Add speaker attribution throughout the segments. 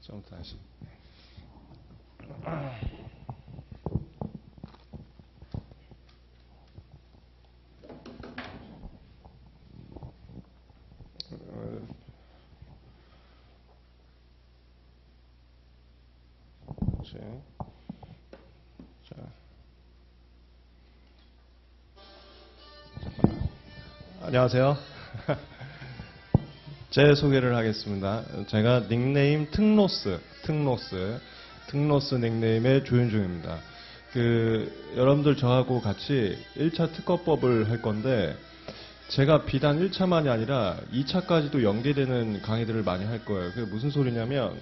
Speaker 1: 좀 다시. 자. 안녕하세요. 제 소개를 하겠습니다. 제가 닉네임 특로스 닉네임의 조윤중입니다. 여러분들 저하고 같이 1차 특허법을 할 건데, 제가 비단 1차만이 아니라 2차까지도 연계되는 강의들을 많이 할 거예요. 그게 무슨 소리냐면,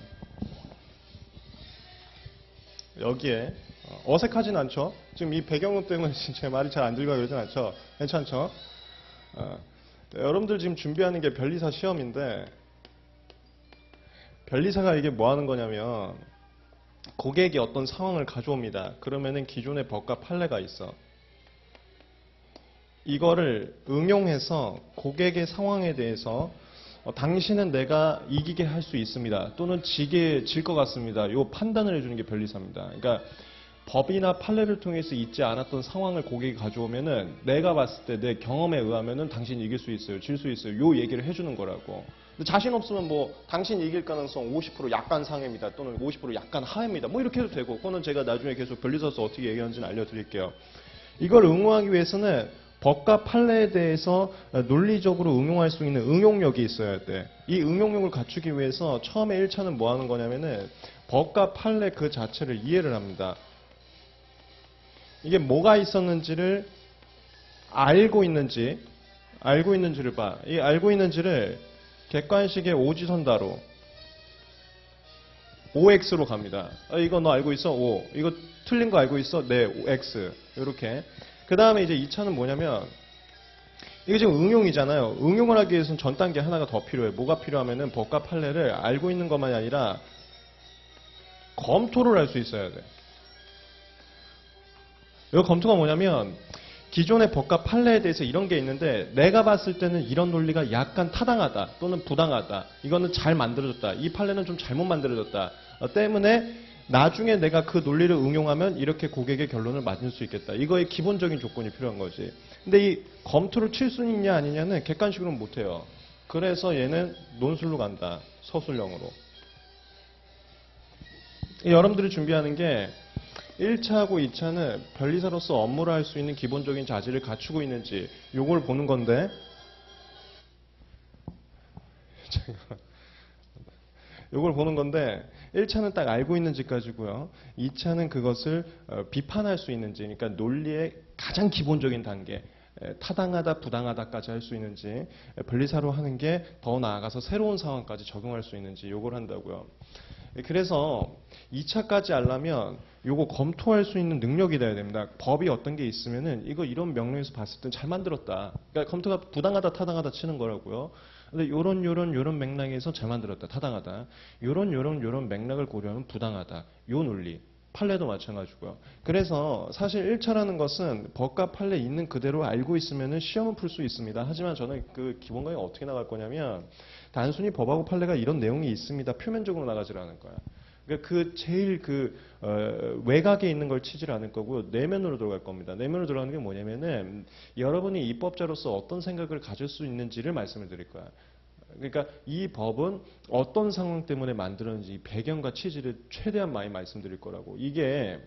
Speaker 1: 여기에 어색하진 않죠? 지금 이 배경음 때문에 제 말이 잘 안 들리고 그러진 않죠? 괜찮죠? 여러분들 지금 준비하는 게 변리사 시험인데, 변리사가 이게 뭐 하는 거냐면, 고객이 어떤 상황을 가져옵니다. 그러면은 기존의 법과 판례가 있어. 이거를 응용해서 고객의 상황에 대해서 당신은 내가 이기게 할 수 있습니다. 또는 질 것 같습니다. 이 판단을 해주는 게 변리사입니다. 그러니까 법이나 판례를 통해서 있지 않았던 상황을 고객이 가져오면은 내가 봤을 때 내 경험에 의하면은 당신이 이길 수 있어요. 질 수 있어요. 요 얘기를 해주는 거라고. 근데 자신 없으면 뭐 당신이 이길 가능성 50% 약간 상해입니다. 또는 50% 약간 하해입니다. 뭐 이렇게 해도 되고, 그거는 제가 나중에 계속 변리사서 어떻게 얘기하는지는 알려드릴게요. 이걸 응용하기 위해서는 법과 판례에 대해서 논리적으로 응용할 수 있는 응용력이 있어야 돼. 이 응용력을 갖추기 위해서 처음에 1차는 뭐 하는 거냐면은 법과 판례 그 자체를 이해를 합니다. 이게 뭐가 있었는지를 알고 있는지를 봐. 이 알고 있는지를 객관식의 오지선다로 OX로 갑니다. 이거 너 알고 있어? O. 이거 틀린 거 알고 있어? 네, X. 이렇게. 그 다음에 이제 2차는 뭐냐면, 이게 지금 응용이잖아요. 응용을 하기 위해서는 전 단계 하나가 더 필요해요. 뭐가 필요하면은 법과 판례를 알고 있는 것만이 아니라 검토를 할 수 있어야 돼. 이 검토가 뭐냐면, 기존의 법과 판례에 대해서 이런 게 있는데 내가 봤을 때는 이런 논리가 약간 타당하다 또는 부당하다, 이거는 잘 만들어졌다, 이 판례는 좀 잘못 만들어졌다 때문에 나중에 내가 그 논리를 응용하면 이렇게 고객의 결론을 맞을 수 있겠다. 이거의 기본적인 조건이 필요한 거지. 근데 이 검토를 칠 수 있냐 아니냐는 객관식으로는 못해요. 그래서 얘는 논술로 간다. 서술형으로. 여러분들이 준비하는 게 1차하고 2차는 변리사로서 업무를 할 수 있는 기본적인 자질을 갖추고 있는지 요걸 보는 건데, 요걸 보는 건데 1차는 딱 알고 있는지까지고요. 2차는 그것을 비판할 수 있는지, 그러니까 논리의 가장 기본적인 단계, 타당하다 부당하다까지 할 수 있는지, 변리사로 하는 게 더 나아가서 새로운 상황까지 적용할 수 있는지 요걸 한다고요. 그래서 2차까지 하려면 요거 검토할 수 있는 능력이 돼야 됩니다. 법이 어떤 게 있으면은 이거 이런 명령에서 봤을 땐 잘 만들었다. 그러니까 검토가 부당하다 타당하다 치는 거라고요. 근데 요런 맥락에서 잘 만들었다 타당하다. 요런 맥락을 고려하면 부당하다. 요 논리. 판례도 마찬가지고요. 그래서 사실 1차라는 것은 법과 판례 있는 그대로 알고 있으면 시험은 풀 수 있습니다. 하지만 저는 그 기본 강의가 어떻게 나갈 거냐면, 단순히 법하고 판례가 이런 내용이 있습니다. 표면적으로 나가질 않을 거야. 그러니까 제일 외곽에 있는 걸 치질 않을 거고요. 내면으로 들어갈 겁니다. 내면으로 들어가는 게 뭐냐면은 여러분이 입법자로서 어떤 생각을 가질 수 있는지를 말씀을 드릴 거야. 그러니까 이 법은 어떤 상황 때문에 만들었는지 배경과 취지를 최대한 많이 말씀드릴 거라고. 이게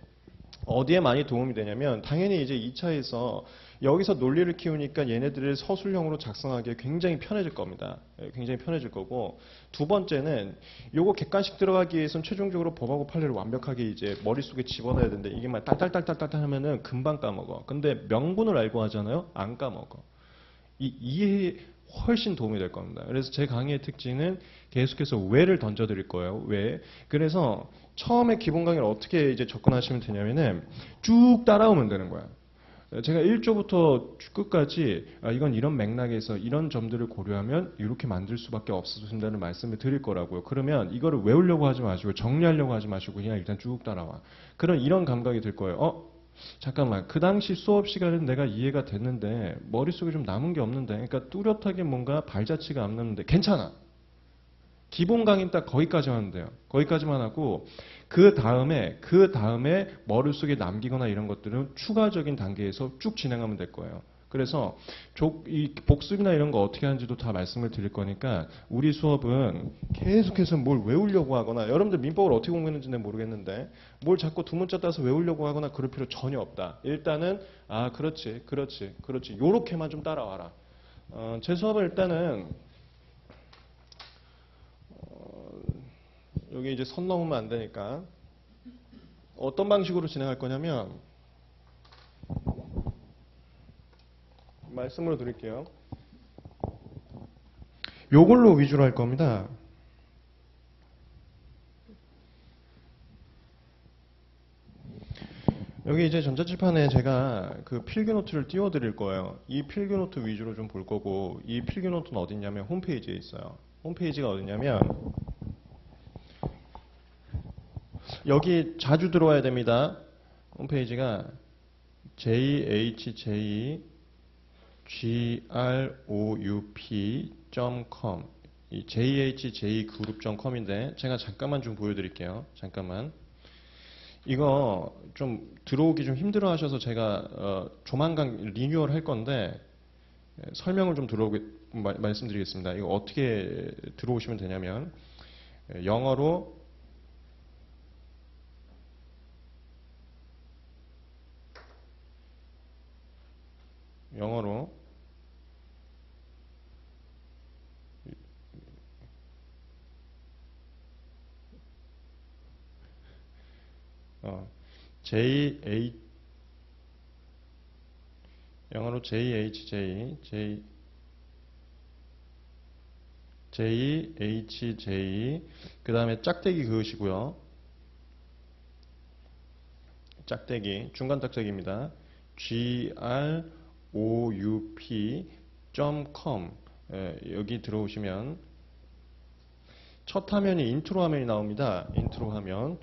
Speaker 1: 어디에 많이 도움이 되냐면, 당연히 이제 2차에서 여기서 논리를 키우니까 얘네들을 서술형으로 작성하기에 굉장히 편해질 겁니다. 굉장히 편해질 거고, 두 번째는 요거 객관식 들어가기 위해서는 최종적으로 법하고 판례를 완벽하게 이제 머릿속에 집어넣어야 되는데, 이게 막 딸딸딸딸딸 하면은 금방 까먹어. 근데 명분을 알고 하잖아요? 안 까먹어. 이해에 훨씬 도움이 될 겁니다. 그래서 제 강의의 특징은 계속해서 왜를 던져드릴 거예요. 왜? 그래서 처음에 기본 강의를 어떻게 이제 접근하시면 되냐면은 쭉 따라오면 되는 거야. 제가 1조부터 끝까지 이건 이런 맥락에서 이런 점들을 고려하면 이렇게 만들 수밖에 없습니다는 말씀을 드릴 거라고요. 그러면 이거를 외우려고 하지 마시고 정리하려고 하지 마시고 그냥 일단 쭉 따라와. 그런 이런 감각이 들 거예요. 잠깐만, 그 당시 수업 시간은 내가 이해가 됐는데 머릿속에 좀 남은 게 없는데, 그러니까 뚜렷하게 뭔가 발자취가 안 남는데 괜찮아. 기본 강의는 딱 거기까지만 하면 돼요. 거기까지만 하고 그 다음에 머릿속에 남기거나 이런 것들은 추가적인 단계에서 쭉 진행하면 될 거예요. 그래서 이 복습이나 이런 거 어떻게 하는지도 다 말씀을 드릴 거니까 우리 수업은 계속해서 뭘 외우려고 하거나 여러분들 민법을 어떻게 공부했는지는 모르겠는데 뭘 자꾸 두 문자 따서 외우려고 하거나 그럴 필요 전혀 없다. 일단은 그렇지 요렇게만 좀 따라와라. 제 수업은 일단은 여기 이제 선 넘으면 안 되니까 어떤 방식으로 진행할 거냐면 말씀으로 드릴게요. 요걸로 위주로 할 겁니다. 여기 이제 전자칠판에 제가 그 필기노트를 띄워드릴 거예요. 이 필기노트 위주로 좀 볼 거고 이 필기노트는 어디 있냐면 홈페이지에 있어요. 홈페이지가 어디냐면 여기 자주 들어와야 됩니다. 홈페이지가 jhjgroup.com 이 jhjgroup.com인데 제가 잠깐만 좀 보여드릴게요. 잠깐만. 이거 좀 들어오기 좀 힘들어 하셔서 제가 조만간 리뉴얼 할 건데 설명을 좀 말씀드리겠습니다. 이거 어떻게 들어오시면 되냐면 영어로 영어로 JHJ 그 다음에 짝대기 그으시고요. 짝대기 중간 짝대기입니다. group.com 여기 들어오시면 첫 화면이 인트로 화면이 나옵니다. 인트로 화면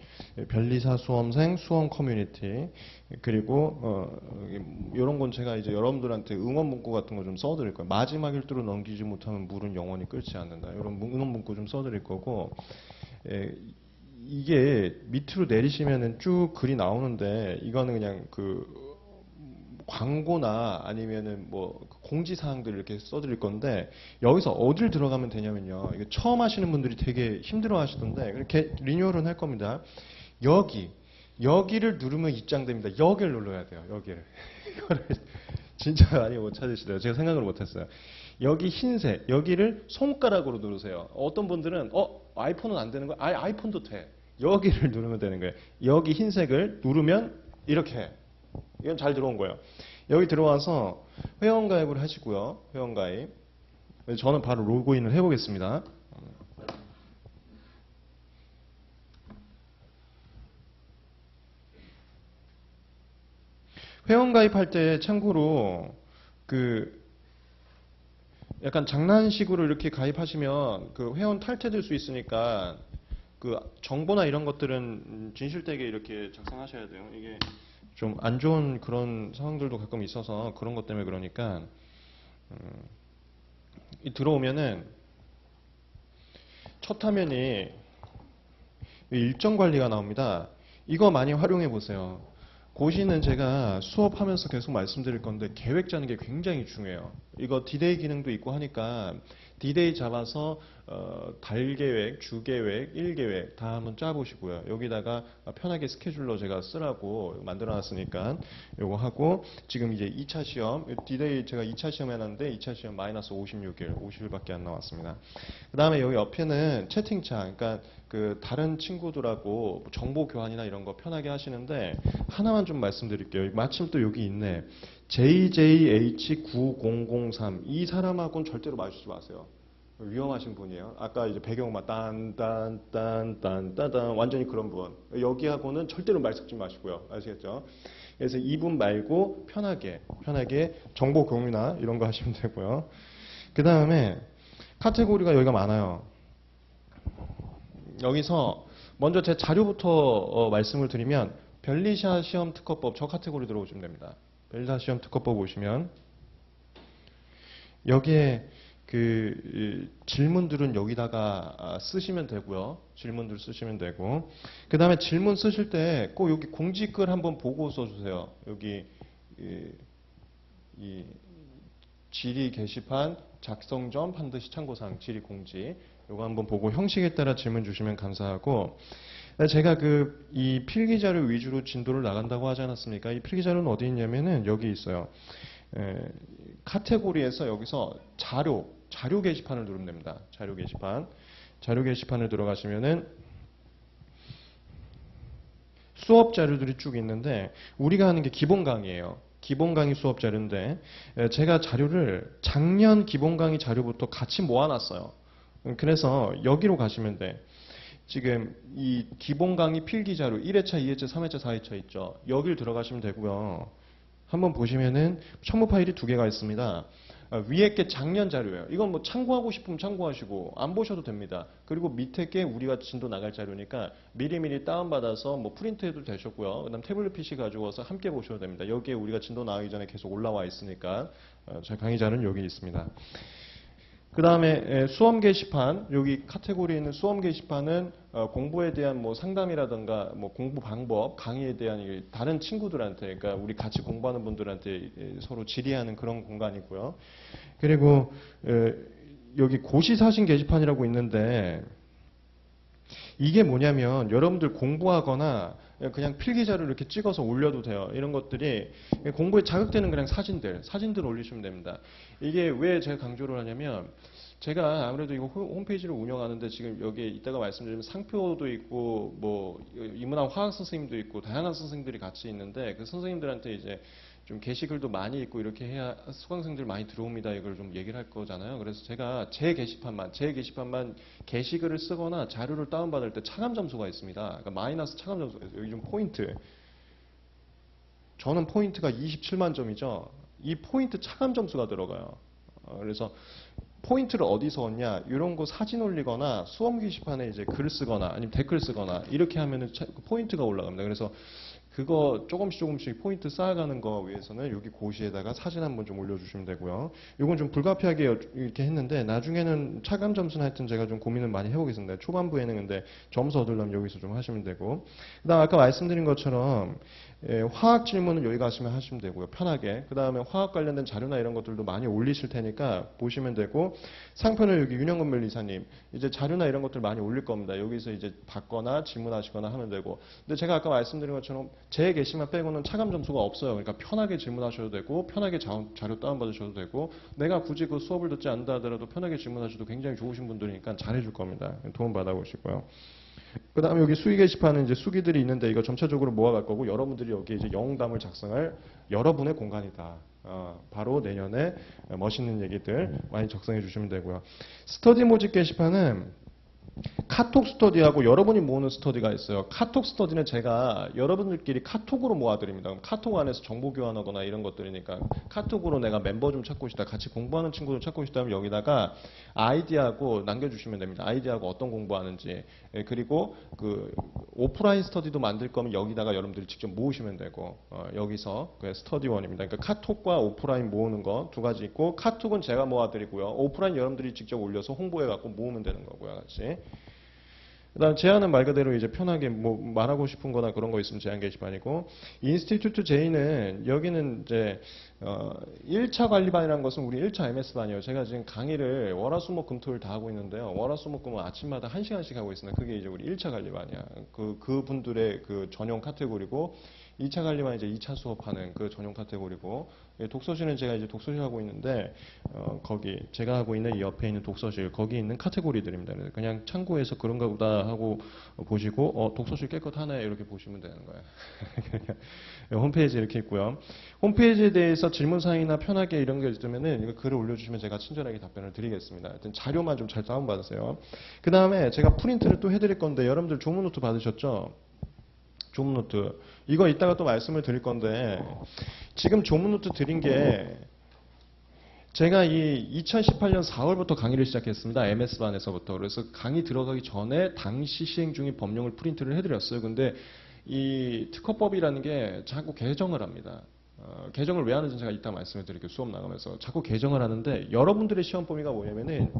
Speaker 1: 변리사 수험생 수험 커뮤니티 그리고 이런 건 제가 이제 여러분들한테 응원 문구 같은 거 좀 써드릴 거예요. 마지막 일도로 넘기지 못하면 물은 영원히 끓지 않는다. 이런 응원 문구 좀 써드릴 거고 이게 밑으로 내리시면은 쭉 글이 나오는데 이거는 그냥 그 광고나 아니면은 뭐 공지사항들 이렇게 써드릴 건데 여기서 어딜 들어가면 되냐면요. 이거 처음 하시는 분들이 되게 힘들어 하시던데 이렇게 리뉴얼은 할 겁니다. 여기를 누르면 입장됩니다. 여기를 눌러야 돼요. 여기를. 이거를 진짜 많이 못 찾으시더라고요. 제가 생각을 못했어요. 여기 흰색 여기를 손가락으로 누르세요. 어떤 분들은 아이폰은 안 되는 거야? 아이폰도 돼. 여기를 누르면 되는 거예요. 여기 흰색을 누르면 이렇게 이건 잘 들어온 거예요. 여기 들어와서 회원가입을 하시고요. 회원가입. 저는 바로 로그인을 해보겠습니다. 회원가입할 때 참고로 그 약간 장난식으로 이렇게 가입하시면 그 회원 탈퇴될 수 있으니까 그 정보나 이런 것들은 진실되게 이렇게 작성하셔야 돼요. 이게 좀 안 좋은 그런 상황들도 가끔 있어서 그런 것 때문에 그러니까 들어오면은 첫 화면이 일정 관리가 나옵니다. 이거 많이 활용해 보세요. 고시는 제가 수업하면서 계속 말씀드릴 건데 계획 짜는 게 굉장히 중요해요. 이거 디데이 기능도 있고 하니까 디데이 잡아서 달 계획, 주 계획, 일 계획 다 한번 짜보시고요. 여기다가 편하게 스케줄러 제가 쓰라고 만들어놨으니까 요거 하고 지금 이제 2차 시험 디데이 제가 2차 시험 해놨는데 2차 시험 마이너스 56일, 50일밖에 안 나왔습니다. 그 다음에 여기 옆에는 채팅창, 그러니까 그 다른 친구들하고 정보 교환이나 이런 거 편하게 하시는데 하나만 좀 말씀드릴게요. 마침 또 여기 있네. JJH9003 이 사람하고는 절대로 마주치지 마세요. 위험하신 분이에요. 아까 이제 배경음악 딴딴딴딴딴딴 완전히 그런 분. 여기하고는 절대로 말 섞지 마시고요. 아시겠죠? 그래서 이분 말고 편하게 정보 공유나 이런 거 하시면 되고요. 그 다음에 카테고리가 여기가 많아요. 여기서 먼저 제 자료부터 말씀을 드리면 변리사 시험 특허법 저 카테고리 들어오시면 됩니다. 변리사 시험 특허법 오시면 여기에 질문들은 여기다가 쓰시면 되고요. 질문들 쓰시면 되고. 그 다음에 질문 쓰실 때 꼭 여기 공지글 한번 보고 써주세요. 여기 이 질의 게시판 작성 전 반드시 참고사항 질의 공지 요거 한번 보고 형식에 따라 질문 주시면 감사하고. 제가 이 필기자료 위주로 진도를 나간다고 하지 않았습니까? 이 필기자료는 어디 있냐면은 여기 있어요. 카테고리에서 여기서 자료 게시판을 누르면 됩니다. 자료 게시판을 들어가시면은 수업 자료들이 쭉 있는데 우리가 하는 게 기본 강의예요. 기본 강의 수업 자료인데 제가 자료를 작년 기본 강의 자료부터 같이 모아놨어요. 그래서 여기로 가시면 돼. 지금 이 기본 강의 필기 자료 1회차, 2회차, 3회차, 4회차 있죠. 여길 들어가시면 되고요. 한번 보시면은 첨부 파일이 2개가 있습니다. 위에 게 작년 자료예요. 이건 뭐 참고하고 싶으면 참고하시고 안 보셔도 됩니다. 그리고 밑에 게 우리가 진도 나갈 자료니까 미리미리 다운받아서 뭐 프린트해도 되셨고요. 그다음 태블릿 PC 가져와서 함께 보셔도 됩니다. 여기에 우리가 진도 나가기 전에 계속 올라와 있으니까 제 강의 자료는 여기 있습니다. 그 다음에 수험 게시판, 여기 카테고리에 있는 수험 게시판은 공부에 대한 뭐 상담이라든가 뭐 공부 방법, 강의에 대한 다른 친구들한테, 그러니까 우리 같이 공부하는 분들한테 서로 질의하는 그런 공간이고요. 그리고 여기 고시사진 게시판이라고 있는데 이게 뭐냐면 여러분들 공부하거나 그냥 필기자료를 이렇게 찍어서 올려도 돼요. 이런 것들이 공부에 자극되는 그냥 사진들 올리시면 됩니다. 이게 왜 제가 강조를 하냐면 제가 아무래도 이거 홈페이지를 운영하는데 지금 여기에 이따가 말씀드리면 상표도 있고 뭐 인문학 화학 선생님도 있고 다양한 선생님들이 같이 있는데 그 선생님들한테 이제 좀 게시글도 많이 있고 이렇게 해야 수강생들 많이 들어옵니다. 이걸 좀 얘기를 할 거잖아요. 그래서 제가 제 게시판만 게시글을 쓰거나 자료를 다운받을 때 차감 점수가 있습니다. 그러니까 마이너스 차감 점수가 있어요. 여기 좀 포인트. 저는 포인트가 27만 점이죠. 이 포인트 차감 점수가 들어가요. 그래서 포인트를 어디서 얻냐? 이런 거 사진 올리거나 수험 게시판에 이제 글 쓰거나 아니면 댓글 쓰거나 이렇게 하면은 포인트가 올라갑니다. 그래서 그거 조금씩 포인트 쌓아가는 거 위해서는 여기 고시에다가 사진 한번 좀 올려주시면 되고요. 이건 좀 불가피하게 이렇게 했는데 나중에는 차감 점수는 하여튼 제가 좀 고민을 많이 해보겠습니다. 초반부에는 근데 점수 얻으려면 여기서 좀 하시면 되고. 그다음 아까 말씀드린 것처럼 화학 질문은 여기 가시면 하시면 되고요. 편하게. 그 다음에 화학 관련된 자료나 이런 것들도 많이 올리실 테니까 보시면 되고 상편을 여기 윤영건 이사님 이제 자료나 이런 것들 많이 올릴 겁니다. 여기서 이제 받거나 질문하시거나 하면 되고. 근데 제가 아까 말씀드린 것처럼 제 게시만 빼고는 차감 점수가 없어요. 그러니까 편하게 질문하셔도 되고 편하게 자료 다운받으셔도 되고 내가 굳이 그 수업을 듣지 않는다 하더라도 편하게 질문하셔도 굉장히 좋으신 분들이니까 잘해줄 겁니다. 도움 받아보시고요. 그 다음에 여기 수기 게시판은 이제 수기들이 있는데 이거 전체적으로 모아갈 거고 여러분들이 여기 이제 영담을 작성할 여러분의 공간이다. 바로 내년에 멋있는 얘기들 많이 작성해 주시면 되고요. 스터디 모집 게시판은 카톡 스터디하고 여러분이 모으는 스터디가 있어요. 카톡 스터디는 제가 여러분들끼리 카톡으로 모아드립니다. 그럼 카톡 안에서 정보 교환하거나 이런 것들이니까 카톡으로 내가 멤버 좀 찾고 싶다. 같이 공부하는 친구 좀 찾고 싶다면 여기다가 아이디하고 남겨주시면 됩니다. 아이디하고 어떤 공부하는지. 그리고 그 오프라인 스터디도 만들 거면 여기다가 여러분들이 직접 모으시면 되고 여기서 스터디원입니다. 그러니까 카톡과 오프라인 모으는 거 2가지 있고 카톡은 제가 모아드리고요. 오프라인 여러분들이 직접 올려서 홍보해갖고 모으면 되는 거고요. 같이. 그다음 제안은 말 그대로 이제 편하게 뭐 말하고 싶은 거나 그런 거 있으면 제안 게시판이고 인스티튜트 J는 여기는 이제 1차 관리반이라는 것은 우리 1차 MS반이에요. 제가 지금 강의를 월화수목금토일 다 하고 있는데요. 월화수목금은 아침마다 1시간씩 하고 있습니다. 그게 이제 우리 1차 관리반이야. 그분들의 그 전용 카테고리고 2차 관리반 이제 2차 수업하는 그 전용 카테고리고 독서실은 제가 이제 독서실 하고 있는데 거기 제가 하고 있는 이 옆에 있는 독서실 거기 있는 카테고리들입니다. 그냥 참고해서 그런가 보다 하고 보시고 독서실 깨끗하네 이렇게 보시면 되는 거예요. 홈페이지 이렇게 있고요. 홈페이지에 대해서 질문사항이나 편하게 이런 게 있으면은 이거 글을 올려주시면 제가 친절하게 답변을 드리겠습니다. 하여튼 자료만 좀 잘 다운받으세요. 그 다음에 제가 프린트를 또 해드릴 건데 여러분들 조문노트 받으셨죠? 조문노트 이거 이따가 또 말씀을 드릴 건데 지금 조문노트 드린 게 제가 이 2018년 4월부터 강의를 시작했습니다. MS반에서부터. 그래서 강의 들어가기 전에 당시 시행 중인 법령을 프린트를 해드렸어요. 근데 이 특허법이라는 게 자꾸 개정을 합니다. 개정을 왜 하는지 제가 이따 말씀을 드릴게요. 수업 나가면서. 자꾸 개정을 하는데 여러분들의 시험 범위가 뭐냐면은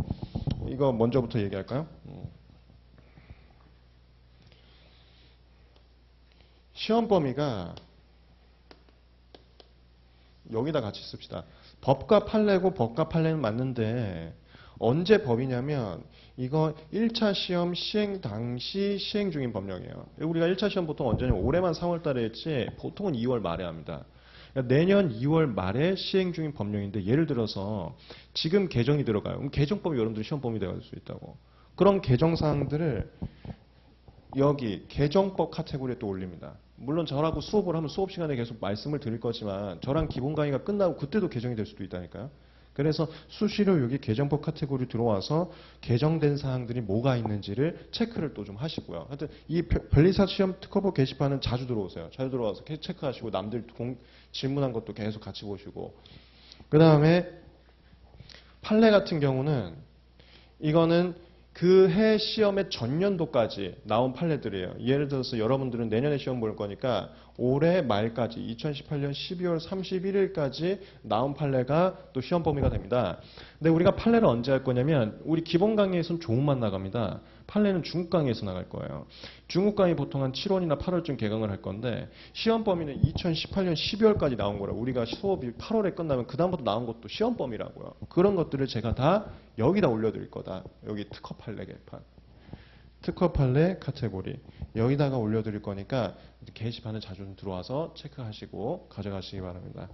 Speaker 1: 이거 먼저부터 얘기할까요? 시험 범위가 여기다 같이 씁시다. 법과 판례고 법과 판례는 맞는데 언제 법이냐면 이거 1차 시험 시행 당시 시행 중인 법령이에요. 우리가 1차 시험 보통 언제냐면 올해만 3월 달에 했지 보통은 2월 말에 합니다. 그러니까 내년 2월 말에 시행 중인 법령인데 예를 들어서 지금 개정이 들어가요. 그럼 개정법이 여러분들 시험 범위 될 수 있다고. 그런 개정 사항들을 여기 개정법 카테고리에 또 올립니다. 물론 저하고 수업을 하면 수업 시간에 계속 말씀을 드릴 거지만 저랑 기본 강의가 끝나고 그때도 개정이 될 수도 있다니까요. 그래서 수시로 여기 개정법 카테고리 들어와서 개정된 사항들이 뭐가 있는지를 체크를 또 좀 하시고요. 하여튼 이 변리사 시험 특허법 게시판은 자주 들어오세요. 자주 들어와서 체크하시고 남들 질문한 것도 계속 같이 보시고. 그 다음에 판례 같은 경우는 이거는 그 해 시험의 전년도까지 나온 판례들이에요. 예를 들어서 여러분들은 내년에 시험 볼 거니까 올해 말까지 2018년 12월 31일까지 나온 판례가 또 시험 범위가 됩니다. 근데 우리가 판례를 언제 할 거냐면 우리 기본 강의에서는 조문만 나갑니다. 판례는 중국 강의에서 나갈 거예요. 중국 강의 보통 한 7월이나 8월쯤 개강을 할 건데 시험 범위는 2018년 12월까지 나온 거라 우리가 수업이 8월에 끝나면 그다음부터 나온 것도 시험 범위라고요. 그런 것들을 제가 다 여기다 올려드릴 거다. 여기 특허 판례 개판. 특허 판례 카테고리. 여기다가 올려드릴 거니까 게시판에 자주 좀 들어와서 체크하시고 가져가시기 바랍니다.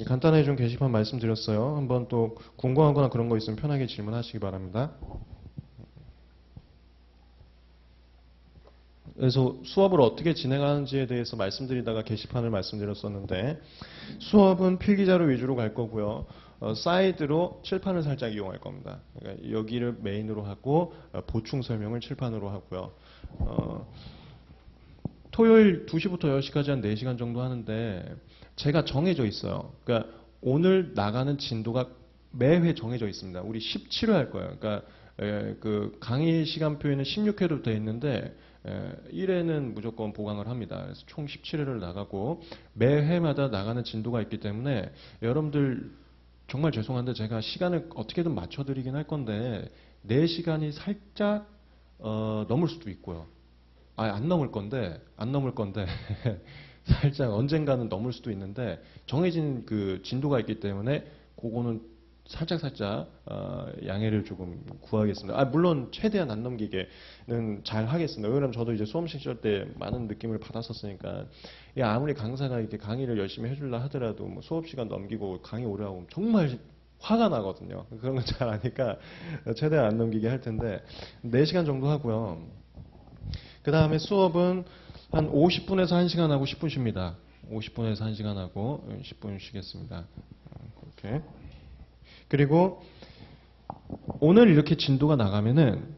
Speaker 1: 간단하게 좀 게시판 말씀드렸어요. 한번 또 궁금한 거나 그런 거 있으면 편하게 질문하시기 바랍니다. 그래서 수업을 어떻게 진행하는지에 대해서 말씀드리다가 게시판을 말씀드렸었는데 수업은 필기자료 위주로 갈 거고요. 사이드로 칠판을 살짝 이용할 겁니다. 그러니까 여기를 메인으로 하고 보충 설명을 칠판으로 하고요. 토요일 2시부터 10시까지 한 4시간 정도 하는데 제가 정해져 있어요. 그러니까 오늘 나가는 진도가 매회 정해져 있습니다. 우리 17회 할 거예요. 그러니까 그 강의 시간표에는 16회로 되어 있는데 1회는 무조건 보강을 합니다. 그래서 총 17회를 나가고 매회마다 나가는 진도가 있기 때문에 여러분들 정말 죄송한데 제가 시간을 어떻게든 맞춰드리긴 할 건데 4시간이 살짝 넘을 수도 있고요. 안 넘을 건데 살짝 언젠가는 넘을 수도 있는데 정해진 그 진도가 있기 때문에 그거는 살짝 양해를 조금 구하겠습니다. 물론 최대한 안 넘기게는 잘 하겠습니다. 왜냐하면 저도 이제 수험식 시절 때 많은 느낌을 받았었으니까 아무리 강사가 이렇게 강의를 열심히 해주려 하더라도 뭐 수업 시간 넘기고 강의 오래 하고 정말 화가 나거든요. 그런 건 잘 아니까 최대한 안 넘기게 할 텐데 4시간 정도 하고요. 그 다음에 수업은 한 50분에서 1시간 하고 10분 쉽니다. 50분에서 1시간 하고 10분 쉬겠습니다. 그렇게. 그리고 오늘 이렇게 진도가 나가면은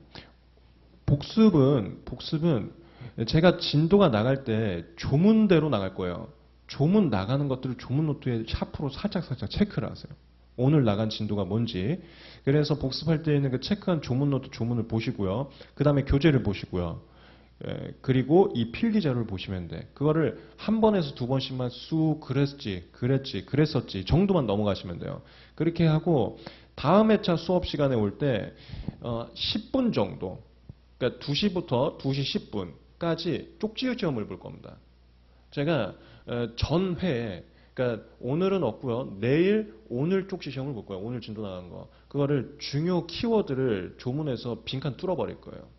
Speaker 1: 복습은 제가 진도가 나갈 때 조문대로 나갈 거예요. 조문 나가는 것들을 조문 노트에 샤프로 살짝 체크를 하세요. 오늘 나간 진도가 뭔지. 그래서 복습할 때 있는 그 체크한 조문 노트 조문을 보시고요. 그 다음에 교재를 보시고요. 그리고 이 필기자료를 보시면 돼. 그거를 한 번에서 2번씩만 쑥 그랬었지 정도만 넘어가시면 돼요. 그렇게 하고 다음 회차 수업 시간에 올 때 10분 정도, 그러니까 2시부터 2시 10분까지 쪽지 시험을 볼 겁니다. 제가 전 회에 그러니까 오늘은 없고요. 내일 오늘 쪽지 시험을 볼 거예요. 오늘 진도 나간 거. 그거를 중요 키워드를 조문에서 빈칸 뚫어버릴 거예요.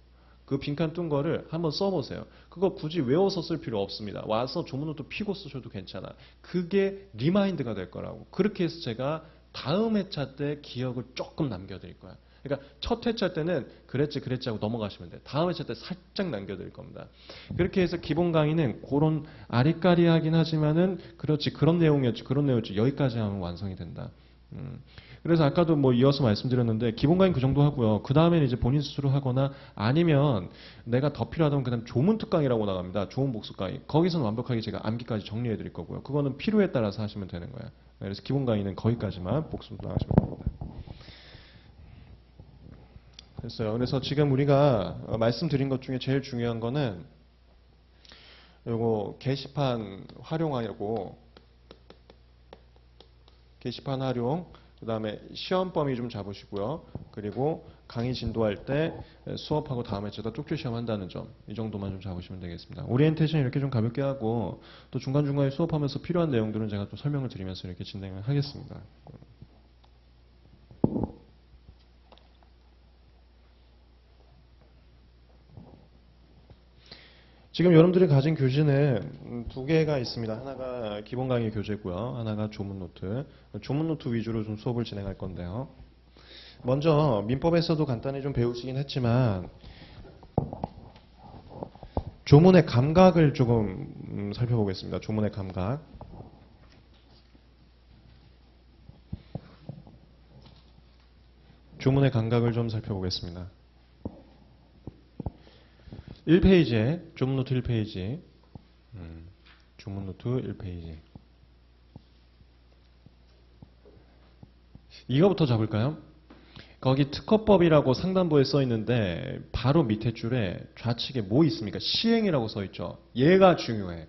Speaker 1: 그 빈칸 뜬 거를 한번 써보세요. 그거 굳이 외워서 쓸 필요 없습니다. 와서 조문노트 피고 쓰셔도 괜찮아. 그게 리마인드가 될 거라고. 그렇게 해서 제가 다음 회차 때 기억을 조금 남겨드릴 거야. 그러니까 첫 회차 때는 그랬지 하고 넘어가시면 돼요. 다음 회차 때 살짝 남겨드릴 겁니다. 그렇게 해서 기본 강의는 그런 아리까리하긴 하지만은 그렇지 그런 내용이었지 여기까지 하면 완성이 된다. 그래서 아까도 뭐 이어서 말씀드렸는데 기본 강의 그 정도 하고요. 그 다음에는 이제 본인 스스로 하거나 아니면 내가 더 필요하다면 그다음 조문 특강이라고 나갑니다. 조문 복습 강의. 거기서는 완벽하게 제가 암기까지 정리해 드릴 거고요. 그거는 필요에 따라서 하시면 되는 거예요. 그래서 기본 강의는 거기까지만 복습 나가시면 됩니다. 됐어요. 그래서 지금 우리가 말씀드린 것 중에 제일 중요한 거는 요거 게시판 활용하려고 게시판 활용, 그 다음에 시험 범위 좀 잡으시고요. 그리고 강의 진도할 때 수업하고 다음 회차다 쪽지 시험 한다는 점, 이 정도만 좀 잡으시면 되겠습니다. 오리엔테이션 이렇게 좀 가볍게 하고 또 중간중간에 수업하면서 필요한 내용들은 제가 또 설명을 드리면서 이렇게 진행을 하겠습니다. 지금 여러분들이 가진 교재는 두 개가 있습니다. 하나가 기본 강의 교재고요. 하나가 조문 노트. 조문 노트 위주로 좀 수업을 진행할 건데요. 먼저 민법에서도 간단히 좀 배우시긴 했지만 조문의 감각을 조금 살펴보겠습니다. 조문의 감각. 조문의 감각을 좀 살펴보겠습니다. 1페이지에 조문 노트 1페이지. 조문 노트 1페이지. 이거부터 잡을까요? 거기 특허법이라고 상단부에 써 있는데 바로 밑에 줄에 좌측에 뭐 있습니까? 시행이라고 써 있죠. 얘가 중요해.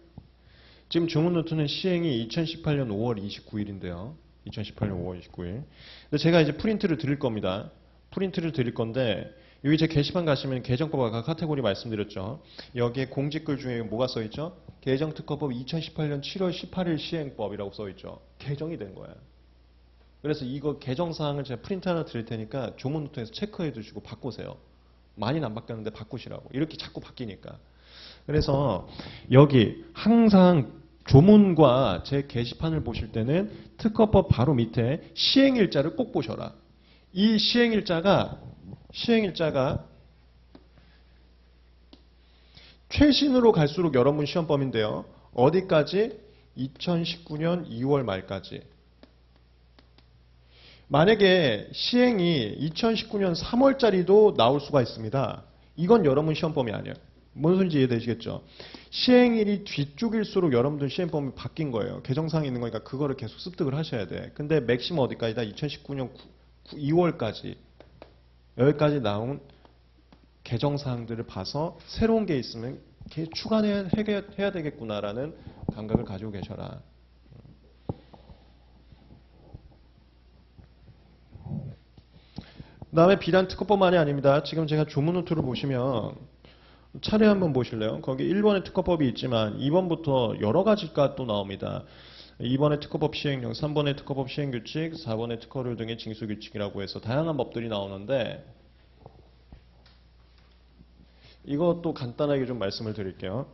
Speaker 1: 지금 조문 노트는 시행이 2018년 5월 29일인데요. 2018년 5월 29일. 근데 제가 이제 프린트를 드릴 겁니다. 프린트를 드릴 건데 여기 제 게시판 가시면 개정법 아까 카테고리 말씀드렸죠. 여기에 공지글 중에 뭐가 써 있죠? 개정특허법 2018년 7월 18일 시행법이라고 써 있죠. 개정이 된 거예요. 그래서 이거 개정사항을 제가 프린트 하나 드릴 테니까 조문 노트에서 체크해 두시고 바꾸세요. 많이는 안 바뀌었는데 바꾸시라고. 이렇게 자꾸 바뀌니까. 그래서 여기 항상 조문과 제 게시판을 보실 때는 특허법 바로 밑에 시행일자를 꼭 보셔라. 이 시행일자가 최신으로 갈수록 여러분 시험범인데요. 어디까지? 2019년 2월 말까지. 만약에 시행이 2019년 3월짜리도 나올 수가 있습니다. 이건 여러분 시험범위 아니에요. 뭔 소리인지 이해되시겠죠? 시행일이 뒤쪽일수록 여러분들 시행범위 바뀐 거예요. 개정사항이 있는 거니까 그거를 계속 습득을 하셔야 돼. 근데 맥시멈 어디까지다? 2019년 2월까지. 여기까지 나온 개정사항들을 봐서 새로운 게 있으면 추가해야 되겠구나라는 감각을 가지고 계셔라. 그 다음에 비단 특허법만이 아닙니다. 지금 제가 조문 노트를 보시면 차례 한번 보실래요? 거기 1번의 특허법이 있지만 2번부터 여러 가지가 또 나옵니다. 2번의 특허법 시행령, 3번의 특허법 시행규칙, 4번의 특허룰 등의 징수규칙이라고 해서 다양한 법들이 나오는데 이것도 간단하게 좀 말씀을 드릴게요.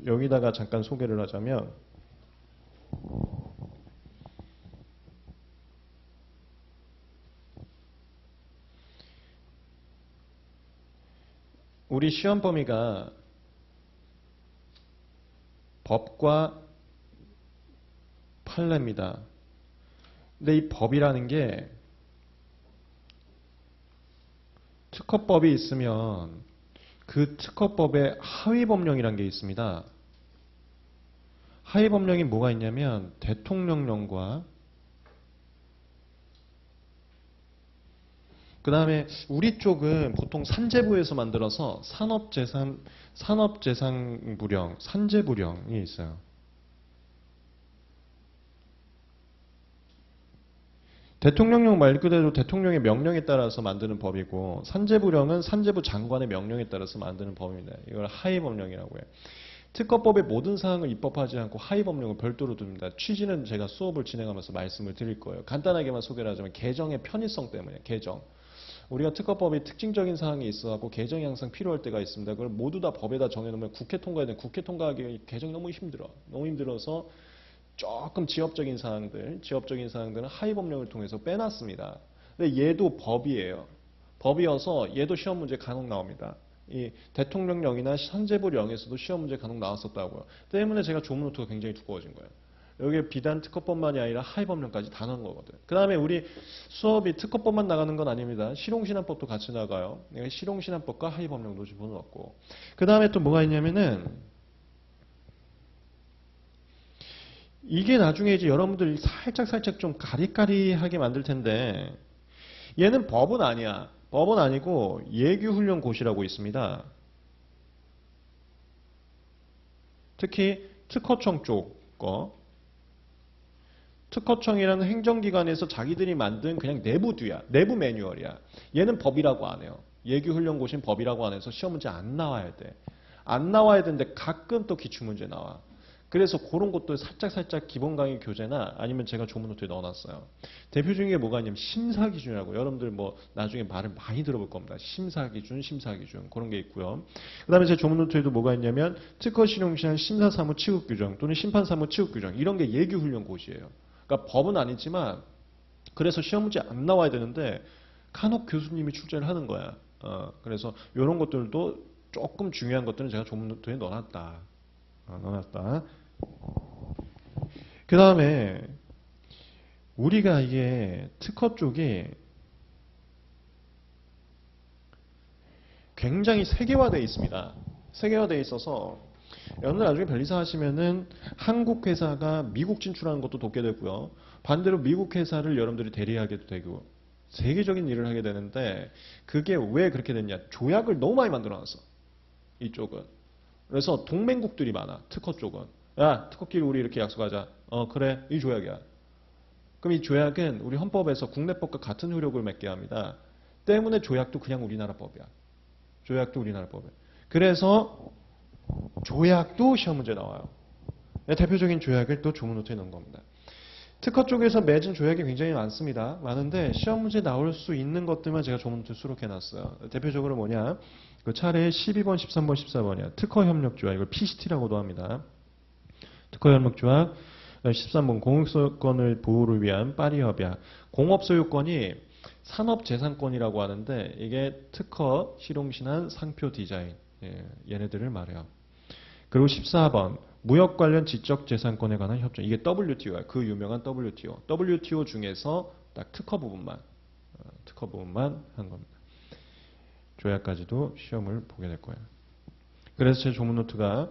Speaker 1: 여기다가 잠깐 소개를 하자면 우리 시험 범위가 법과 판례입니다. 근데 이 법이라는 게 특허법이 있으면 그 특허법에 하위법령이라는 게 있습니다. 하위법령이 뭐가 있냐면 대통령령과 그 다음에 우리 쪽은 보통 산재부에서 만들어서 산업재산부령, 산재부령이 있어요. 대통령령 말 그대로 대통령의 명령에 따라서 만드는 법이고 산재부령은 산재부 장관의 명령에 따라서 만드는 법입니다. 이걸 하위법령이라고 해요. 특허법의 모든 사항을 입법하지 않고 하위법령을 별도로 둡니다. 취지는 제가 수업을 진행하면서 말씀을 드릴 거예요. 간단하게만 소개를 하자면 개정의 편의성 때문에 개정. 우리가 특허법이 특징적인 사항이 있어갖고 개정이 항상 필요할 때가 있습니다. 그걸 모두 다 법에다 정해놓으면 국회 통과해야 되는 국회 통과하기 개정이 너무 힘들어. 너무 힘들어서 조금 지역적인 사항들은 하위법령을 통해서 빼놨습니다. 근데 얘도 법이에요. 법이어서 얘도 시험 문제 간혹 나옵니다. 이 대통령령이나 산재부령에서도 시험 문제 간혹 나왔었다고요. 때문에 제가 조문 노트가 굉장히 두꺼워진 거예요. 여기에 비단 특허법만이 아니라 하위법령까지 다 넣은 거거든. 그 다음에 우리 수업이 특허법만 나가는 건 아닙니다. 실용신안법도 같이 나가요. 실용신안법과 하위법령도 집어넣었고. 그 다음에 또 뭐가 있냐면은 이게 나중에 이제 여러분들 살짝 좀 가리가리하게 만들 텐데 얘는 법은 아니야. 법은 아니고 예규훈련고시라고 있습니다. 특히 특허청 쪽 거. 특허청이라는 행정기관에서 자기들이 만든 그냥 내부두야. 내부 매뉴얼이야. 얘는 법이라고 안 해요. 예규훈련고시는 법이라고 안 해서 시험 문제 안 나와야 돼. 안 나와야 되는데 가끔 또 기출문제 나와. 그래서 그런 것도 살짝 기본 강의 교재나 아니면 제가 조문노트에 넣어놨어요. 대표적인 게 뭐가 있냐면 심사기준이라고. 여러분들 뭐 나중에 말을 많이 들어볼 겁니다. 심사기준 그런 게 있고요. 그 다음에 제 조문노트에도 뭐가 있냐면 특허실용시한 심사사무 취급규정 또는 심판사무 취급규정 이런 게 예규훈련고시예요. 그러니까 법은 아니지만 그래서 시험 문제 안 나와야 되는데 간혹 교수님이 출제를 하는 거야. 그래서 이런 것들도 조금 중요한 것들은 제가 조문노트에 넣어놨다. 그 다음에 우리가 이게 특허 쪽이 굉장히 세계화되어 있습니다. 세계화되어 있어서 여러분들 나중에 변리사 하시면은 한국 회사가 미국 진출하는 것도 돕게 되고요. 반대로 미국 회사를 여러분들이 대리하게도 되고 세계적인 일을 하게 되는데 그게 왜 그렇게 됐냐. 조약을 너무 많이 만들어놨어. 이쪽은. 그래서 동맹국들이 많아. 특허 쪽은. 야, 특허끼리 우리 이렇게 약속하자. 그래. 이 조약이야. 그럼 이 조약은 우리 헌법에서 국내법과 같은 효력을 맺게 합니다. 때문에 조약도 그냥 우리나라 법이야. 조약도 우리나라 법이야. 그래서 조약도 시험 문제 나와요. 대표적인 조약을 또 조문노트에 넣은 겁니다. 특허 쪽에서 맺은 조약이 굉장히 많습니다. 많은데 시험 문제 나올 수 있는 것들만 제가 조문노트에 수록해놨어요. 대표적으로 뭐냐. 그 차례에 12번, 13번, 14번이야. 특허협력조약. 이걸 PCT라고도 합니다. 특허협력조약. 13번 공익소유권을 보호를 위한 파리협약. 공업소유권이 산업재산권이라고 하는데 이게 특허, 실용신안, 상표 디자인. 얘네들을 말해요. 그리고 14번 무역 관련 지적재산권에 관한 협정. 이게 WTO야. 그 유명한 WTO. WTO 중에서 딱 특허 부분만 한 겁니다. 조약까지도 시험을 보게 될 거예요. 그래서 제 조문노트가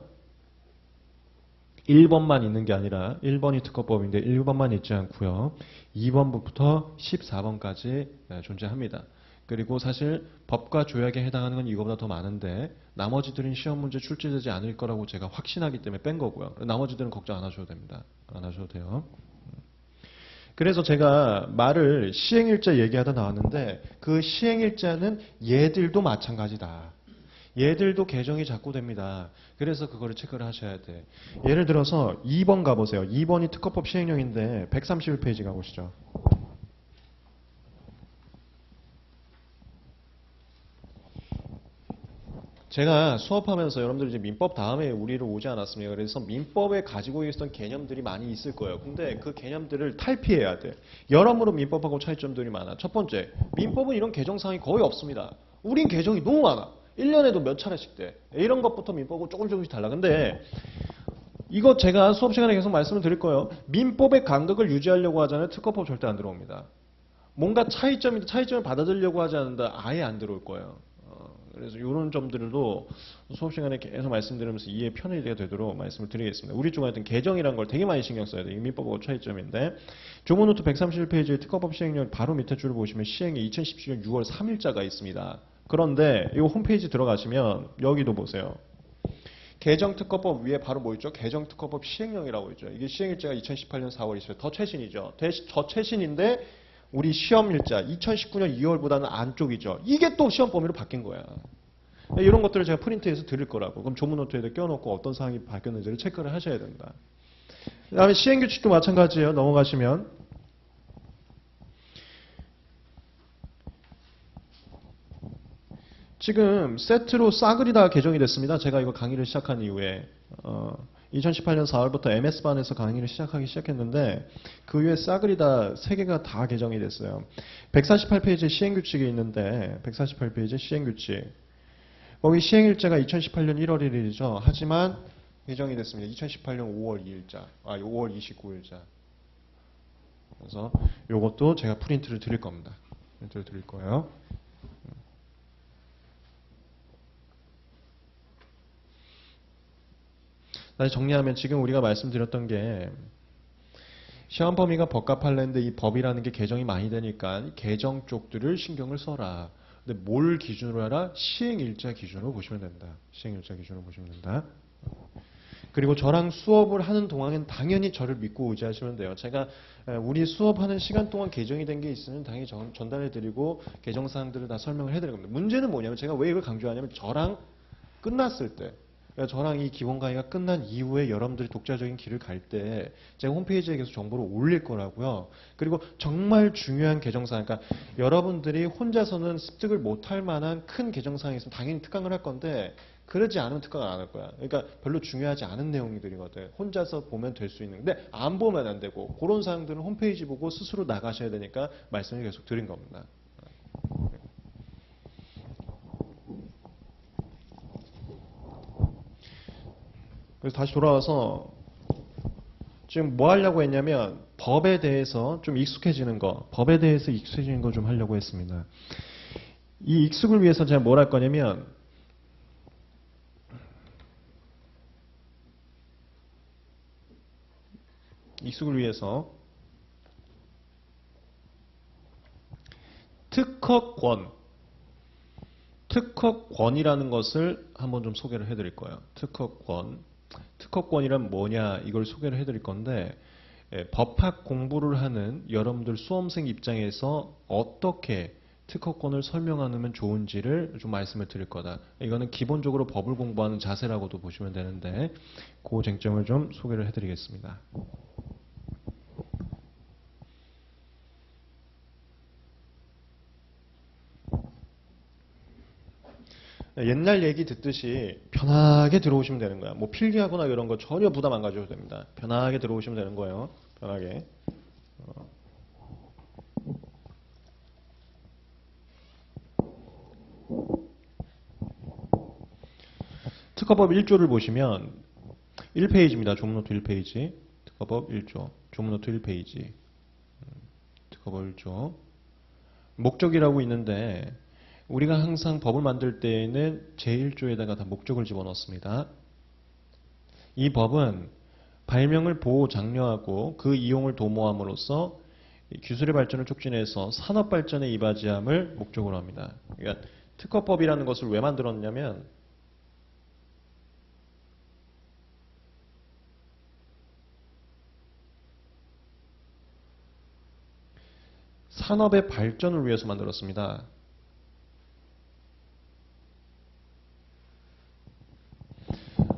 Speaker 1: 1번만 있는 게 아니라 1번이 특허법인데 1번만 있지 않고요. 2번부터 14번까지 존재합니다. 그리고 사실 법과 조약에 해당하는 건 이거보다 더 많은데 나머지들은 시험 문제 출제되지 않을 거라고 제가 확신하기 때문에 뺀 거고요. 나머지들은 걱정 안 하셔도 됩니다. 안 하셔도 돼요. 그래서 제가 말을 시행일자 얘기하다 나왔는데 그 시행일자는 얘들도 마찬가지다. 얘들도 개정이 자꾸 됩니다. 그래서 그거를 체크를 하셔야 돼. 예를 들어서 2번 가보세요. 2번이 특허법 시행령인데 131페이지 가보시죠. 제가 수업하면서 여러분들 이제 민법 다음에 우리로 오지 않았습니까? 그래서 민법에 가지고 있었던 개념들이 많이 있을 거예요. 근데 그 개념들을 탈피해야 돼. 여러모로 민법하고 차이점들이 많아. 첫 번째, 민법은 이런 개정사항이 거의 없습니다. 우린 개정이 너무 많아. 1년에도 몇 차례씩 돼. 이런 것부터 민법은 조금씩 달라. 근데 이거 제가 수업 시간에 계속 말씀을 드릴 거예요. 민법의 간극을 유지하려고 하잖아요. 특허법 절대 안 들어옵니다. 뭔가 차이점을 받아들이려고 하지 않는다. 아예 안 들어올 거예요. 그래서 이런 점들도 수업 시간에 계속 말씀드리면서 이해 편의가 되도록 말씀을 드리겠습니다. 우리 중 하여튼 개정이라는 걸 되게 많이 신경 써야 돼요. 민법하고 차이점인데 조문노트 131페이지의 특허법 시행령 바로 밑에 줄을 보시면 시행이 2017년 6월 3일자가 있습니다. 그런데 이 홈페이지 들어가시면 여기도 보세요. 개정특허법 위에 바로 뭐 있죠? 개정특허법 시행령이라고 있죠. 이게 시행일자가 2018년 4월 20일. 더 최신이죠. 더 최신인데 우리 시험일자 2019년 2월보다는 안쪽이죠. 이게 또 시험 범위로 바뀐 거야. 이런 것들을 제가 프린트해서 드릴 거라고. 그럼 조문노트에다 껴놓고 어떤 사항이 바뀌었는지를 체크를 하셔야 된다. 그 다음에 시행규칙도 마찬가지예요. 넘어가시면. 지금 세트로 싸그리다 개정이 됐습니다. 제가 이거 강의를 시작한 이후에 2018년 4월부터 MS반에서 강의를 시작했는데 그 후에 싸그리다 3개가 다 개정이 됐어요. 148페이지에 시행규칙이 있는데 148페이지에 시행규칙 거기 시행일자가 2018년 1월 1일이죠. 하지만 개정이 됐습니다. 2018년 5월 2일자 5월 29일자 그래서 이것도 제가 프린트를 드릴 겁니다. 프린트를 드릴 거예요. 다시 정리하면 지금 우리가 말씀드렸던 게 시험 범위가 법과 판례인데 이 법이라는 게 개정이 많이 되니까 개정 쪽들을 신경을 써라. 근데 뭘 기준으로 하라? 시행일자 기준으로 보시면 된다. 시행일자 기준으로 보시면 된다. 그리고 저랑 수업을 하는 동안엔 당연히 저를 믿고 의지하시면 돼요. 제가 우리 수업하는 시간 동안 개정이 된 게 있으면 당연히 전달해드리고 개정사항들을 다 설명을 해드릴 겁니다. 문제는 뭐냐면 제가 왜 이걸 강조하냐면 저랑 끝났을 때 그러니까 저랑 이 기본 강의가 끝난 이후에 여러분들이 독자적인 길을 갈 때 제가 홈페이지에 계속 정보를 올릴 거라고요. 그리고 정말 중요한 개정사항, 그러니까 여러분들이 혼자서는 습득을 못할 만한 큰 개정사항이 있으면 당연히 특강을 할 건데 그러지 않으면 특강을 안 할 거야. 그러니까 별로 중요하지 않은 내용들이거든. 혼자서 보면 될 수 있는. 근데 안 보면 안 되고 그런 사항들은 홈페이지 보고 스스로 나가셔야 되니까 말씀을 계속 드린 겁니다. 그래서 다시 돌아와서 지금 뭐 하려고 했냐면 법에 대해서 좀 익숙해지는 거, 법에 대해서 익숙해지는 거 좀 하려고 했습니다. 이 익숙을 위해서 제가 뭘 할 거냐면 익숙을 위해서 특허권이라는 것을 한번 좀 소개를 해드릴 거예요. 특허권이란 뭐냐 이걸 소개를 해드릴 건데 법학 공부를 하는 여러분들 수험생 입장에서 어떻게 특허권을 설명하면 좋은지를 좀 말씀을 드릴 거다. 이거는 기본적으로 법을 공부하는 자세라고도 보시면 되는데 그 쟁점을 좀 소개를 해드리겠습니다. 옛날 얘기 듣듯이 편하게 들어오시면 되는 거야. 뭐 필기하거나 이런 거 전혀 부담 안 가져도 됩니다. 편하게 들어오시면 되는 거예요. 편하게. 특허법 1조를 보시면 1페이지입니다. 조문노트 1페이지. 특허법 1조. 조문노트 1페이지. 특허법 1조. 목적이라고 있는데 우리가 항상 법을 만들 때에는 제1조에다가 다 목적을 집어넣습니다. 이 법은 발명을 보호 장려하고 그 이용을 도모함으로써 기술의 발전을 촉진해서 산업 발전에 이바지함을 목적으로 합니다. 그러니까 특허법이라는 것을 왜 만들었냐면 산업의 발전을 위해서 만들었습니다.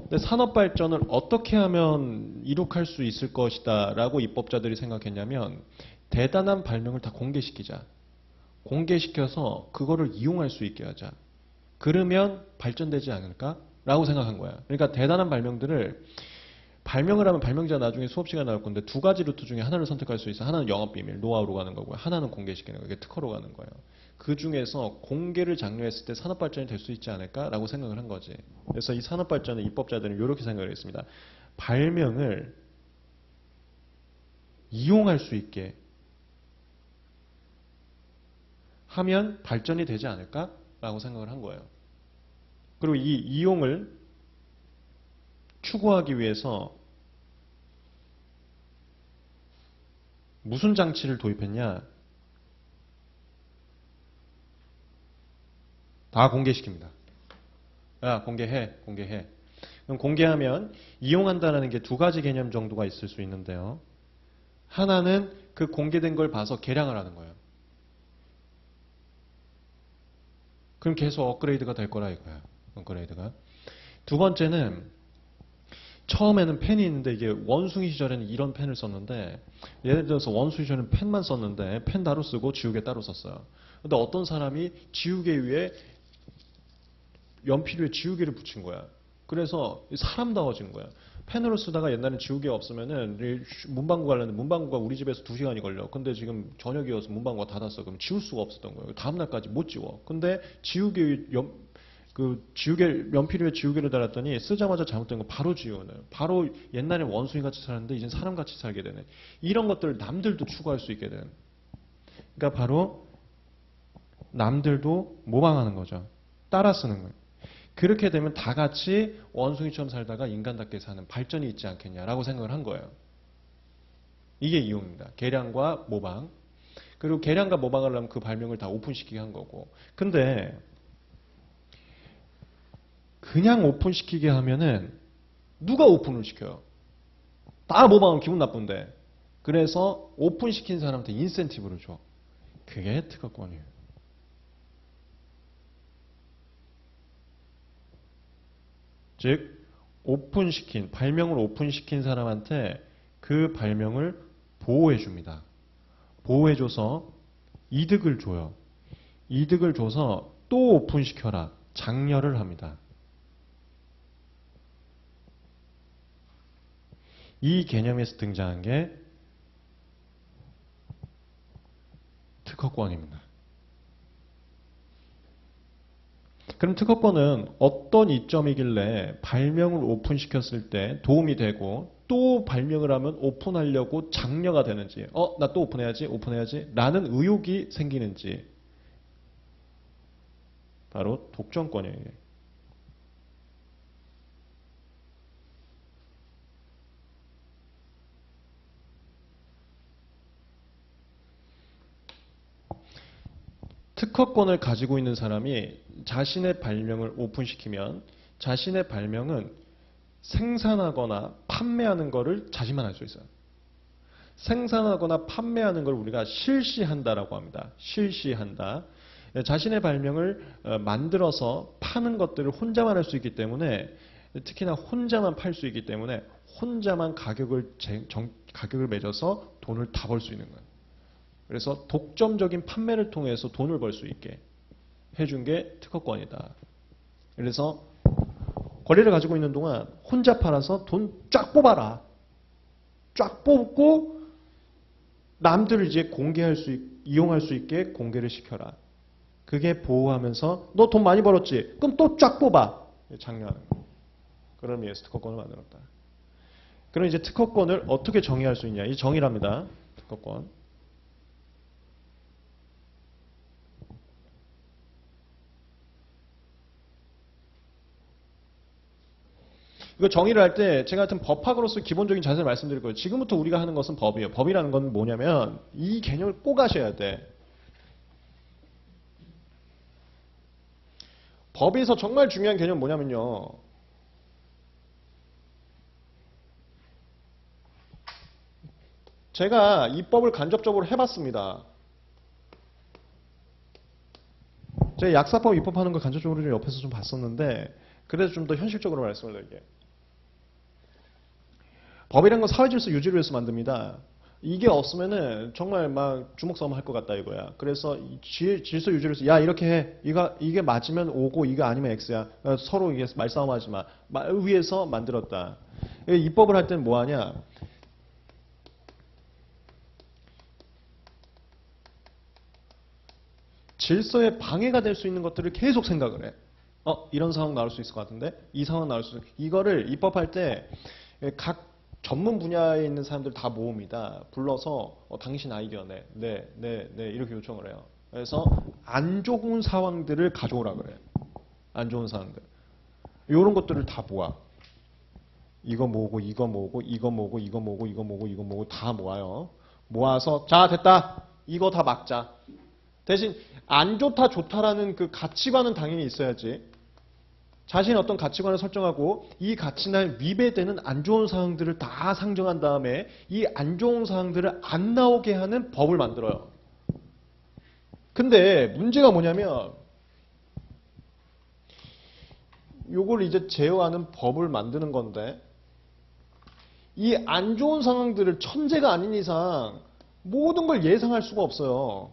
Speaker 1: 근데 산업 발전을 어떻게 하면 이룩할 수 있을 것이다 라고 입법자들이 생각했냐면 대단한 발명을 다 공개시키자. 공개시켜서 그거를 이용할 수 있게 하자. 그러면 발전되지 않을까? 라고 생각한 거야. 그러니까 대단한 발명들을 발명을 하면 발명자 나중에 수업 시간에 나올 건데 두 가지 루트 중에 하나를 선택할 수 있어. 하나는 영업비밀, 노하우로 가는 거고요. 하나는 공개시키는 거예요. 이게 특허로 가는 거예요. 그 중에서 공개를 장려했을 때 산업 발전이 될 수 있지 않을까라고 생각을 한 거지. 그래서 이 산업 발전의 입법자들은 이렇게 생각을 했습니다. 발명을 이용할 수 있게 하면 발전이 되지 않을까라고 생각을 한 거예요. 그리고 이 이용을 추구하기 위해서 무슨 장치를 도입했냐? 다 공개시킵니다. 야, 공개해. 그럼 공개하면 이용한다는 게 두 가지 개념 정도가 있을 수 있는데요. 하나는 그 공개된 걸 봐서 개량을 하는 거예요. 그럼 계속 업그레이드가 될 거라 이거야. 업그레이드가. 두 번째는 처음에는 펜이 있는데 이게 원숭이 시절에는 이런 펜을 썼는데 예를 들어서 원숭이 시절에는 펜만 썼는데 펜 따로 쓰고 지우개 따로 썼어요. 근데 어떤 사람이 지우개 위에 연필 위에 지우개를 붙인 거야. 그래서 사람다워지는 거야. 펜으로 쓰다가 옛날엔 지우개 없으면은 문방구 가려는데 문방구가 우리 집에서 2시간이 걸려. 근데 지금 저녁이어서 문방구가 닫았어. 그럼 지울 수가 없었던 거예요. 다음날까지 못 지워. 근데 연필 위에 지우개를 달았더니 쓰자마자 잘못된 거 바로 지우네. 바로 옛날에 원숭이 같이 살았는데 이젠 사람 같이 살게 되네. 이런 것들을 남들도 추구할 수 있게 되는. 그러니까 바로 남들도 모방하는 거죠. 따라 쓰는 거예요. 그렇게 되면 다 같이 원숭이처럼 살다가 인간답게 사는 발전이 있지 않겠냐라고 생각을 한 거예요. 이게 이용입니다. 개량과 모방. 그리고 개량과 모방을 하려면 그 발명을 다 오픈시키게 한 거고. 근데 그냥 오픈시키게 하면은
Speaker 2: 누가 오픈을 시켜요? 다 모방하면 기분 나쁜데. 그래서 오픈시킨 사람한테 인센티브를 줘. 그게 특허권이에요. 즉 발명을 오픈시킨 사람한테 그 발명을 보호해 줍니다. 보호해 줘서 이득을 줘요. 이득을 줘서 또 오픈시켜라. 장려를 합니다. 이 개념에서 등장한 게 특허권입니다. 그럼 특허권은 어떤 이점이길래 발명을 오픈시켰을 때 도움이 되고 또 발명을 하면 오픈하려고 장려가 되는지, 나 또 오픈해야지 라는 의욕이 생기는지, 바로 독점권이에요. 특허권을 가지고 있는 사람이 자신의 발명을 오픈시키면 자신의 발명은 생산하거나 판매하는 것을 자신만 할 수 있어요. 생산하거나 판매하는 걸 우리가 실시한다라고 합니다. 실시한다. 자신의 발명을 만들어서 파는 것들을 혼자만 할 수 있기 때문에, 특히나 혼자만 팔 수 있기 때문에 혼자만 가격을 매겨서 돈을 다 벌 수 있는 거예요. 그래서 독점적인 판매를 통해서 돈을 벌 수 있게 해준 게 특허권이다. 그래서 권리를 가지고 있는 동안 혼자 팔아서 돈 쫙 뽑아라. 쫙 뽑고 남들을 이제 이용할 수 있게 공개를 시켜라. 그게 보호하면서 너 돈 많이 벌었지? 그럼 또 쫙 뽑아. 장려하는 거. 그런 의미에서 특허권을 만들었다. 그럼 이제 특허권을 어떻게 정의할 수 있냐? 이 정의랍니다. 특허권. 이거 정의를 할 때 제가 하여튼 법학으로서 기본적인 자세를 말씀드릴 거예요. 지금부터 우리가 하는 것은 법이에요. 법이라는 건 뭐냐면 이 개념을 꼭 아셔야 돼. 법에서 정말 중요한 개념은 뭐냐면요. 제가 이 법을 간접적으로 해봤습니다. 제가 약사법 입법하는 거 간접적으로 좀 옆에서 좀 봤었는데, 그래서 좀 더 현실적으로 말씀을 드릴게요. 법이라는 건 사회질서 유지를 위해서 만듭니다. 이게 없으면은 정말 막 주먹싸움 할 것 같다 이거야. 그래서 질서 유지를 위해서, 야 이렇게 해. 이게 맞으면 O고 이거 아니면 X야. 서로 이게 말싸움하지 마. 위해서 만들었다. 입법을 할 때는 뭐 하냐? 질서에 방해가 될 수 있는 것들을 계속 생각을 해. 이런 상황 나올 수 있을 것 같은데? 이 상황 나올 수 있을. 이거를 입법할 때 각 전문 분야에 있는 사람들 다 모읍니다. 불러서 당신 아이디어 네, 이렇게 요청을 해요. 그래서 안 좋은 상황들을 가져오라 그래요. 안 좋은 상황들. 이런 것들을 다 모아. 이거 모으고 이거 모으고 이거 모으고 이거 모으고 이거 모으고 이거 모으고 다 모아요. 모아서 자 됐다. 이거 다 막자. 대신 안 좋다 좋다라는 그 가치관은 당연히 있어야지. 자신의 어떤 가치관을 설정하고 이 가치관에 위배되는 안 좋은 사항들을 다 상정한 다음에 이 안 좋은 사항들을 안 나오게 하는 법을 만들어요. 근데 문제가 뭐냐면 요걸 이제 제어하는 법을 만드는 건데 이 안 좋은 상황들을 천재가 아닌 이상 모든 걸 예상할 수가 없어요.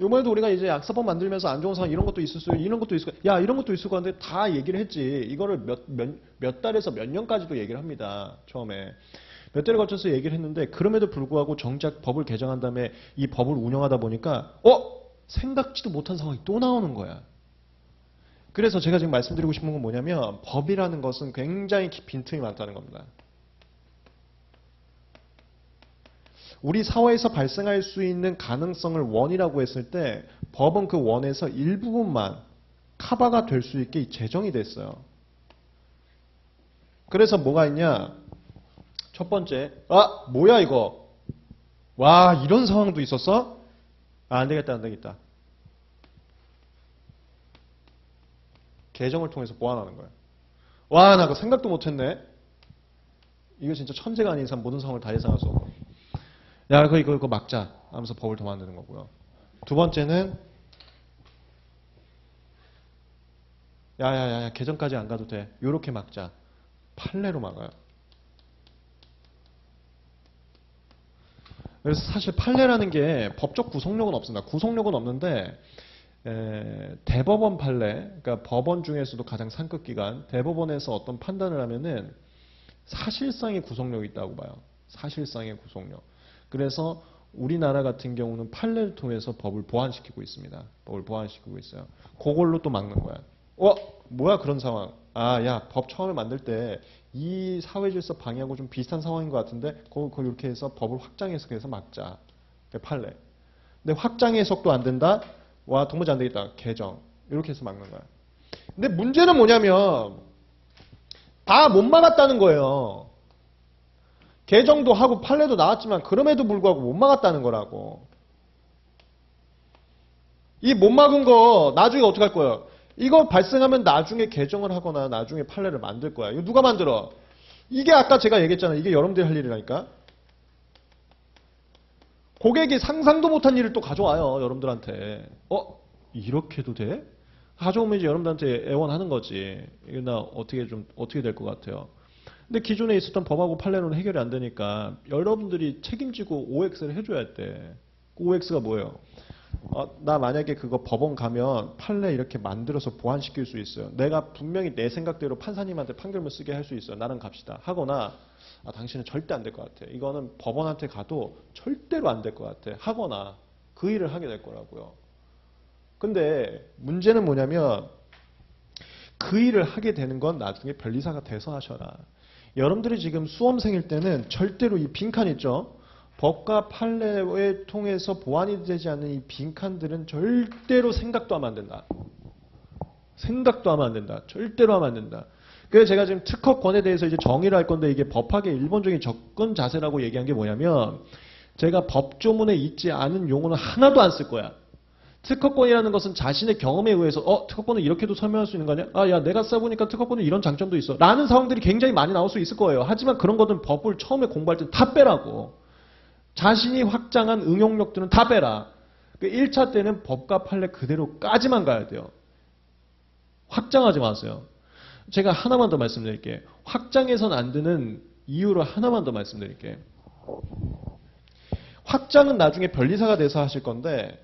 Speaker 2: 요번에도 우리가 이제 약사법 만들면서 안 좋은 상황 이런 것도 있을 수 있고 이런 것도 있을 거 야 이런 것도 있을 거 같은데 다 얘기를 했지. 이거를 몇 달에서 몇 년까지도 얘기를 합니다. 처음에 몇 달에 걸쳐서 얘기를 했는데 그럼에도 불구하고 정작 법을 개정한 다음에 이 법을 운영하다 보니까 생각지도 못한 상황이 또 나오는 거야. 그래서 제가 지금 말씀드리고 싶은 건 뭐냐면 법이라는 것은 굉장히 빈틈이 많다는 겁니다. 우리 사회에서 발생할 수 있는 가능성을 원이라고 했을 때 법은 그 원에서 일부분만 커버가 될 수 있게 제정이 됐어요. 그래서 뭐가 있냐? 첫 번째, 뭐야 이거? 와 이런 상황도 있었어? 안 되겠다. 개정을 통해서 보완하는 거예요. 와, 나 그거 생각도 못했네. 이거 진짜 천재가 아닌 이상 모든 상황을 다 예상할 수 없고. 야, 이거 막자 하면서 법을 더 만드는 거고요. 두 번째는 야야야, 개정까지 안 가도 돼. 요렇게 막자. 판례로 막아요. 그래서 사실 판례라는 게 법적 구속력은 없습니다. 구속력은 없는데 대법원 판례, 그러니까 법원 중에서도 가장 상급 기관, 대법원에서 어떤 판단을 하면은 사실상의 구속력이 있다고 봐요. 사실상의 구속력. 그래서 우리나라 같은 경우는 판례를 통해서 법을 보완시키고 있습니다. 법을 보완시키고 있어요. 그걸로 또 막는 거야. 뭐야 그런 상황. 아, 야, 법 처음에 만들 때 이 사회질서 방해하고 좀 비슷한 상황인 것 같은데 그거 이렇게 해서 법을 확장 해석해서 막자. 판례. 근데 확장 해석도 안 된다? 와, 도무지 안 되겠다. 개정. 이렇게 해서 막는 거야. 근데 문제는 뭐냐면 다 못 막았다는 거예요. 개정도 하고 판례도 나왔지만 그럼에도 불구하고 못 막았다는 거라고. 이 못 막은 거 나중에 어떻게 할 거예요? 이거 발생하면 나중에 개정을 하거나 나중에 판례를 만들 거야. 이거 누가 만들어? 이게 아까 제가 얘기했잖아요. 이게 여러분들이 할 일이라니까. 고객이 상상도 못한 일을 또 가져와요. 여러분들한테. 이렇게도 돼? 가져오면 이제 여러분들한테 애원하는 거지. 이거 나 어떻게 될 것 같아요. 근데 기존에 있었던 법하고 판례로는 해결이 안 되니까 여러분들이 책임지고 OX를 해줘야 돼. 그 OX가 뭐예요? 나 만약에 그거 법원 가면 판례 이렇게 만들어서 보완시킬 수 있어요. 내가 분명히 내 생각대로 판사님한테 판결문 쓰게 할 수 있어요. 나랑 갑시다. 하거나 당신은 절대 안 될 것 같아. 이거는 법원한테 가도 절대로 안 될 것 같아. 하거나 그 일을 하게 될 거라고요. 근데 문제는 뭐냐면 그 일을 하게 되는 건 나중에 변리사가 돼서 하셔라. 여러분들이 지금 수험생일 때는 절대로 이 빈칸 있죠? 법과 판례에 통해서 보완이 되지 않는 이 빈칸들은 절대로 생각도 하면 안 된다. 생각도 하면 안 된다. 절대로 하면 안 된다. 그래서 제가 지금 특허권에 대해서 이제 정의를 할 건데 이게 법학의 일본적인 접근 자세라고 얘기한 게 뭐냐면 제가 법조문에 있지 않은 용어는 하나도 안 쓸 거야. 특허권이라는 것은 자신의 경험에 의해서 특허권은 이렇게도 설명할 수 있는 거 아니야? 야, 내가 써보니까 특허권은 이런 장점도 있어. 라는 상황들이 굉장히 많이 나올 수 있을 거예요. 하지만 그런 것들은 법을 처음에 공부할 때 다 빼라고. 자신이 확장한 응용력들은 다 빼라. 1차 때는 법과 판례 그대로까지만 가야 돼요. 확장하지 마세요. 제가 하나만 더 말씀드릴게요. 확장해서는 안 되는 이유를 하나만 더 말씀드릴게요. 확장은 나중에 변리사가 돼서 하실 건데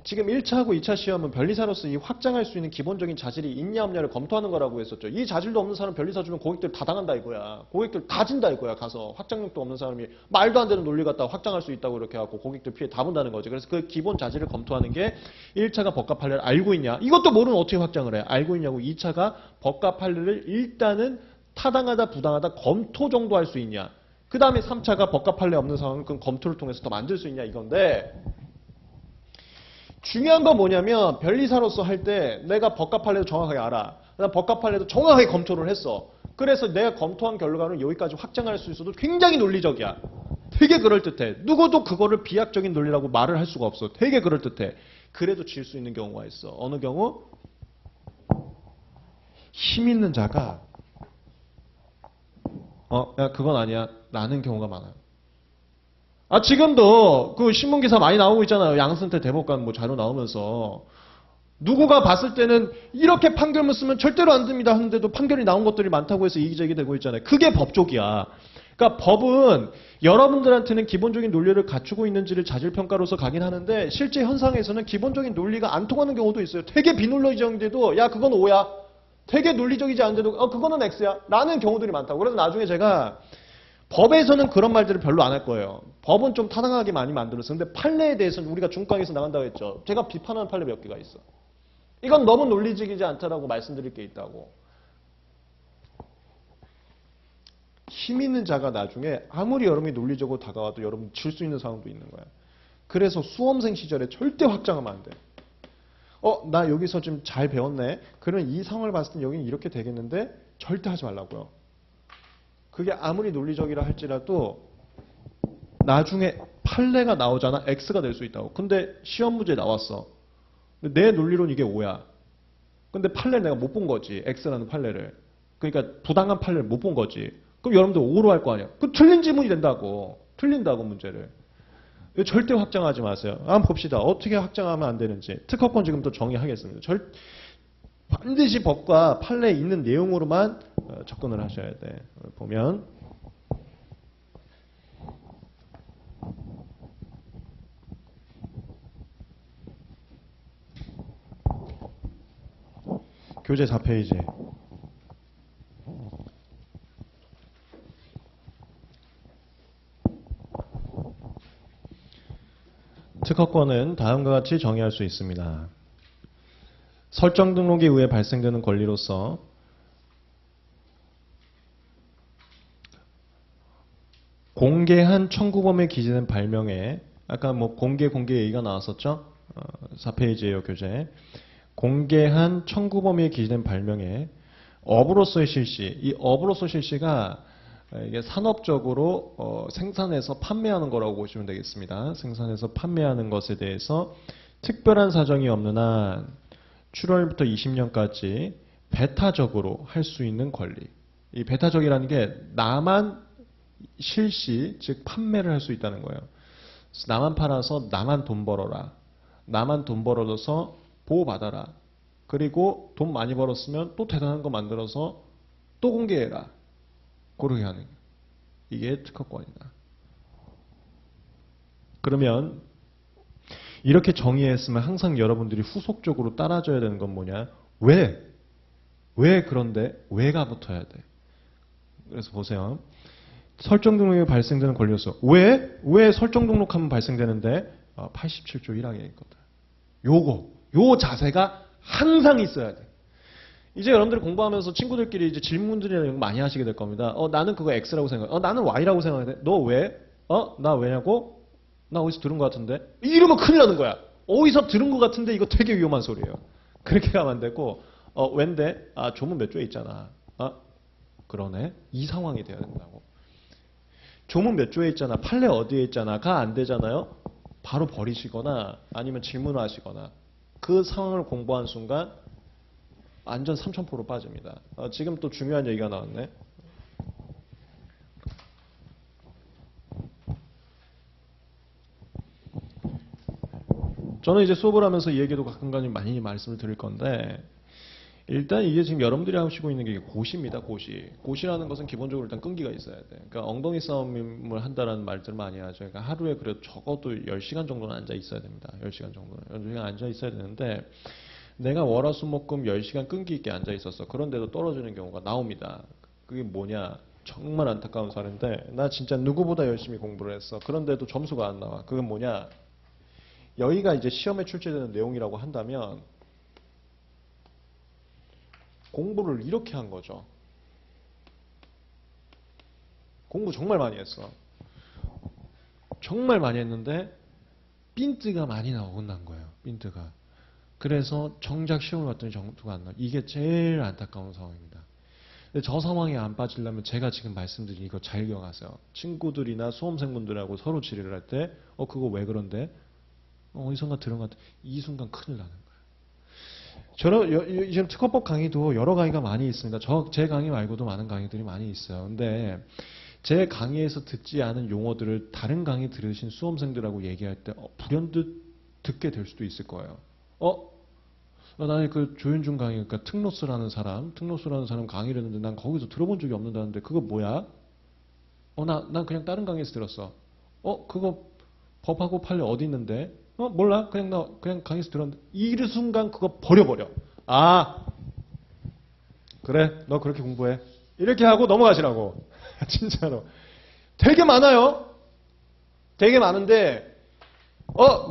Speaker 2: 지금 1차하고 2차 시험은 변리사로서 이 확장할 수 있는 기본적인 자질이 있냐 없냐를 검토하는 거라고 했었죠. 이 자질도 없는 사람 변리사 주면 고객들 다 당한다 이거야. 고객들 다 진다 이거야. 가서 확장력도 없는 사람이 말도 안 되는 논리 갖다가 확장할 수 있다고 이렇게 하고 고객들 피해 다 본다는 거지. 그래서 그 기본 자질을 검토하는 게 1차가 법과 판례를 알고 있냐. 이것도 모르면 어떻게 확장을 해. 알고 있냐고. 2차가 법과 판례를 일단은 타당하다 부당하다 검토 정도 할 수 있냐. 그 다음에 3차가 법과 판례 없는 상황은 그 검토를 통해서 더 만들 수 있냐 이건데 중요한 건 뭐냐면 변리사로서 할 때 내가 법과 판례도 정확하게 알아. 그다음 법과 판례도 정확하게 검토를 했어. 그래서 내가 검토한 결과는 여기까지 확장할 수 있어도 굉장히 논리적이야. 되게 그럴듯해. 누구도 그거를 비약적인 논리라고 말을 할 수가 없어. 되게 그럴듯해. 그래도 질 수 있는 경우가 있어. 어느 경우? 힘 있는 자가 야 그건 아니야. 라는 경우가 많아요. 지금도 그 신문기사 많이 나오고 있잖아요. 양승태 대법관 뭐 자료 나오면서. 누구가 봤을 때는 이렇게 판결문 쓰면 절대로 안 됩니다 하는데도 판결이 나온 것들이 많다고 해서 이기적이 되고 있잖아요. 그게 법조기야. 그러니까 법은 여러분들한테는 기본적인 논리를 갖추고 있는지를 자질평가로서 가긴 하는데 실제 현상에서는 기본적인 논리가 안 통하는 경우도 있어요. 되게 비논리적인데도 야 그건 O야. 되게 논리적이지 않은데도 그거는 X야. 라는 경우들이 많다고. 그래서 나중에 제가 법에서는 그런 말들을 별로 안 할 거예요. 법은 좀 타당하게 많이 만들었어. 근데 판례에 대해서는 우리가 중강에서 나간다고 했죠. 제가 비판하는 판례 몇 개가 있어. 이건 너무 논리적이지 않다라고 말씀드릴 게 있다고. 힘 있는 자가 나중에 아무리 여러분이 논리적으로 다가와도 여러분 질 수 있는 상황도 있는 거야. 그래서 수험생 시절에 절대 확장하면 안 돼. 나 여기서 좀 잘 배웠네. 그러면 이 상황을 봤을 때 여기는 이렇게 되겠는데 절대 하지 말라고요. 그게 아무리 논리적이라 할지라도 나중에 판례가 나오잖아. X가 될 수 있다고. 근데 시험 문제 나왔어. 근데 내 논리로는 이게 O야. 근데 판례 내가 못 본 거지. X라는 판례를. 그러니까 부당한 판례를 못 본 거지. 그럼 여러분들 O로 할 거 아니야. 그 틀린 지문이 된다고. 틀린다고 문제를. 절대 확장하지 마세요. 한번 봅시다. 어떻게 확장하면 안 되는지. 특허권 지금부터 정의하겠습니다. 반드시 법과 판례에 있는 내용으로만 접근을 하셔야 돼. 보면 교재 4페이지. 특허권은 다음과 같이 정의할 수 있습니다. 설정 등록에 의해 발생되는 권리로서 공개한 청구범위에 기재된 발명에 아까 뭐 공개 얘기가 나왔었죠? 4페이지에요, 교재. 공개한 청구범위에 기재된 발명에 업으로서의 실시, 이 업으로서 실시가 이게 산업적으로 생산해서 판매하는 거라고 보시면 되겠습니다. 생산해서 판매하는 것에 대해서 특별한 사정이 없는 한 출원일부터 20년까지 배타적으로 할 수 있는 권리. 이 배타적이라는 게 나만 실시, 즉 판매를 할 수 있다는 거예요. 나만 팔아서 나만 돈 벌어라. 나만 돈 벌어서 보호받아라. 그리고 돈 많이 벌었으면 또 대단한 거 만들어서 또 공개해라. 그렇게 하는 거예요. 이게 특허권이다. 그러면 이렇게 정의했으면 항상 여러분들이 후속적으로 따라줘야 되는 건 뭐냐? 왜? 왜 그런데? 왜가 붙어야 돼. 그래서 보세요. 설정 등록에 발생되는 권리로서 왜? 왜 설정 등록하면 발생되는데? 87조 1항에 있거든. 요 자세가 항상 있어야 돼. 이제 여러분들이 공부하면서 친구들끼리 이제 질문들이나 많이 하시게 될 겁니다. 나는 그거 X라고 생각해. 나는 Y라고 생각해. 너 왜? 나 왜냐고? 나 어디서 들은 것 같은데? 이러면 큰일 나는 거야. 어디서 들은 것 같은데 이거 되게 위험한 소리예요. 그렇게 하면 안 되고 왠데? 조문 몇 조에 있잖아. 그러네. 이 상황이 돼야 된다고. 조문 몇 조에 있잖아. 판례 어디에 있잖아. 가 안 되잖아요. 바로 버리시거나 아니면 질문하시거나 그 상황을 공부한 순간 완전 3000% 빠집니다. 지금 또 중요한 얘기가 나왔네. 저는 이제 수업을 하면서 이 얘기도 가끔가끔 많이 말씀을 드릴 건데 일단 이게 지금 여러분들이 하시고 있는 게 고시입니다. 고시. 고시라는 것은 기본적으로 일단 끈기가 있어야 돼. 그러니까 엉덩이 싸움을 한다는 말들 많이 하죠. 그러니까 하루에 그래도 적어도 10시간 정도는 앉아 있어야 됩니다. 10시간 정도는. 10시간 앉아 있어야 되는데 내가 월화수목금 10시간 끈기 있게 앉아 있었어. 그런데도 떨어지는 경우가 나옵니다. 그게 뭐냐? 정말 안타까운 사례인데 나 진짜 누구보다 열심히 공부를 했어. 그런데도 점수가 안 나와. 그건 뭐냐? 여기가 이제 시험에 출제되는 내용이라고 한다면 공부를 이렇게 한 거죠. 공부 정말 많이 했어. 정말 많이 했는데 빈트가 많이 나오고 난 거예요. 빈트가. 그래서 정작 시험을 봤더니 점수가 안 나와. 이게 제일 안타까운 상황입니다. 근데 저 상황에 안 빠지려면 제가 지금 말씀드린 이거 잘 기억하세요. 친구들이나 수험생분들하고 서로 질의를 할 때 그거 왜 그런데? 어디선가 들은 것 같아. 이 순간 큰일 나는 거예요. 지금 특허법 강의도 여러 강의가 많이 있습니다. 제 강의 말고도 많은 강의들이 많이 있어요. 근데 제 강의에서 듣지 않은 용어들을 다른 강의 들으신 수험생들하고 얘기할 때 불현듯 듣게 될 수도 있을 거예요. 나는 그 조윤중 강의, 그러니까 특로스라는 사람 강의를 했는데 난 거기서 들어본 적이 없는다는데 그거 뭐야? 난 그냥 다른 강의에서 들었어. 그거 법하고 판례 어디 있는데? 몰라. 그냥 강의에서 들었는데 이 순간 그거 버려버려. 그래. 너 그렇게 공부해. 이렇게 하고 넘어가시라고. 진짜로. 되게 많아요. 되게 많은데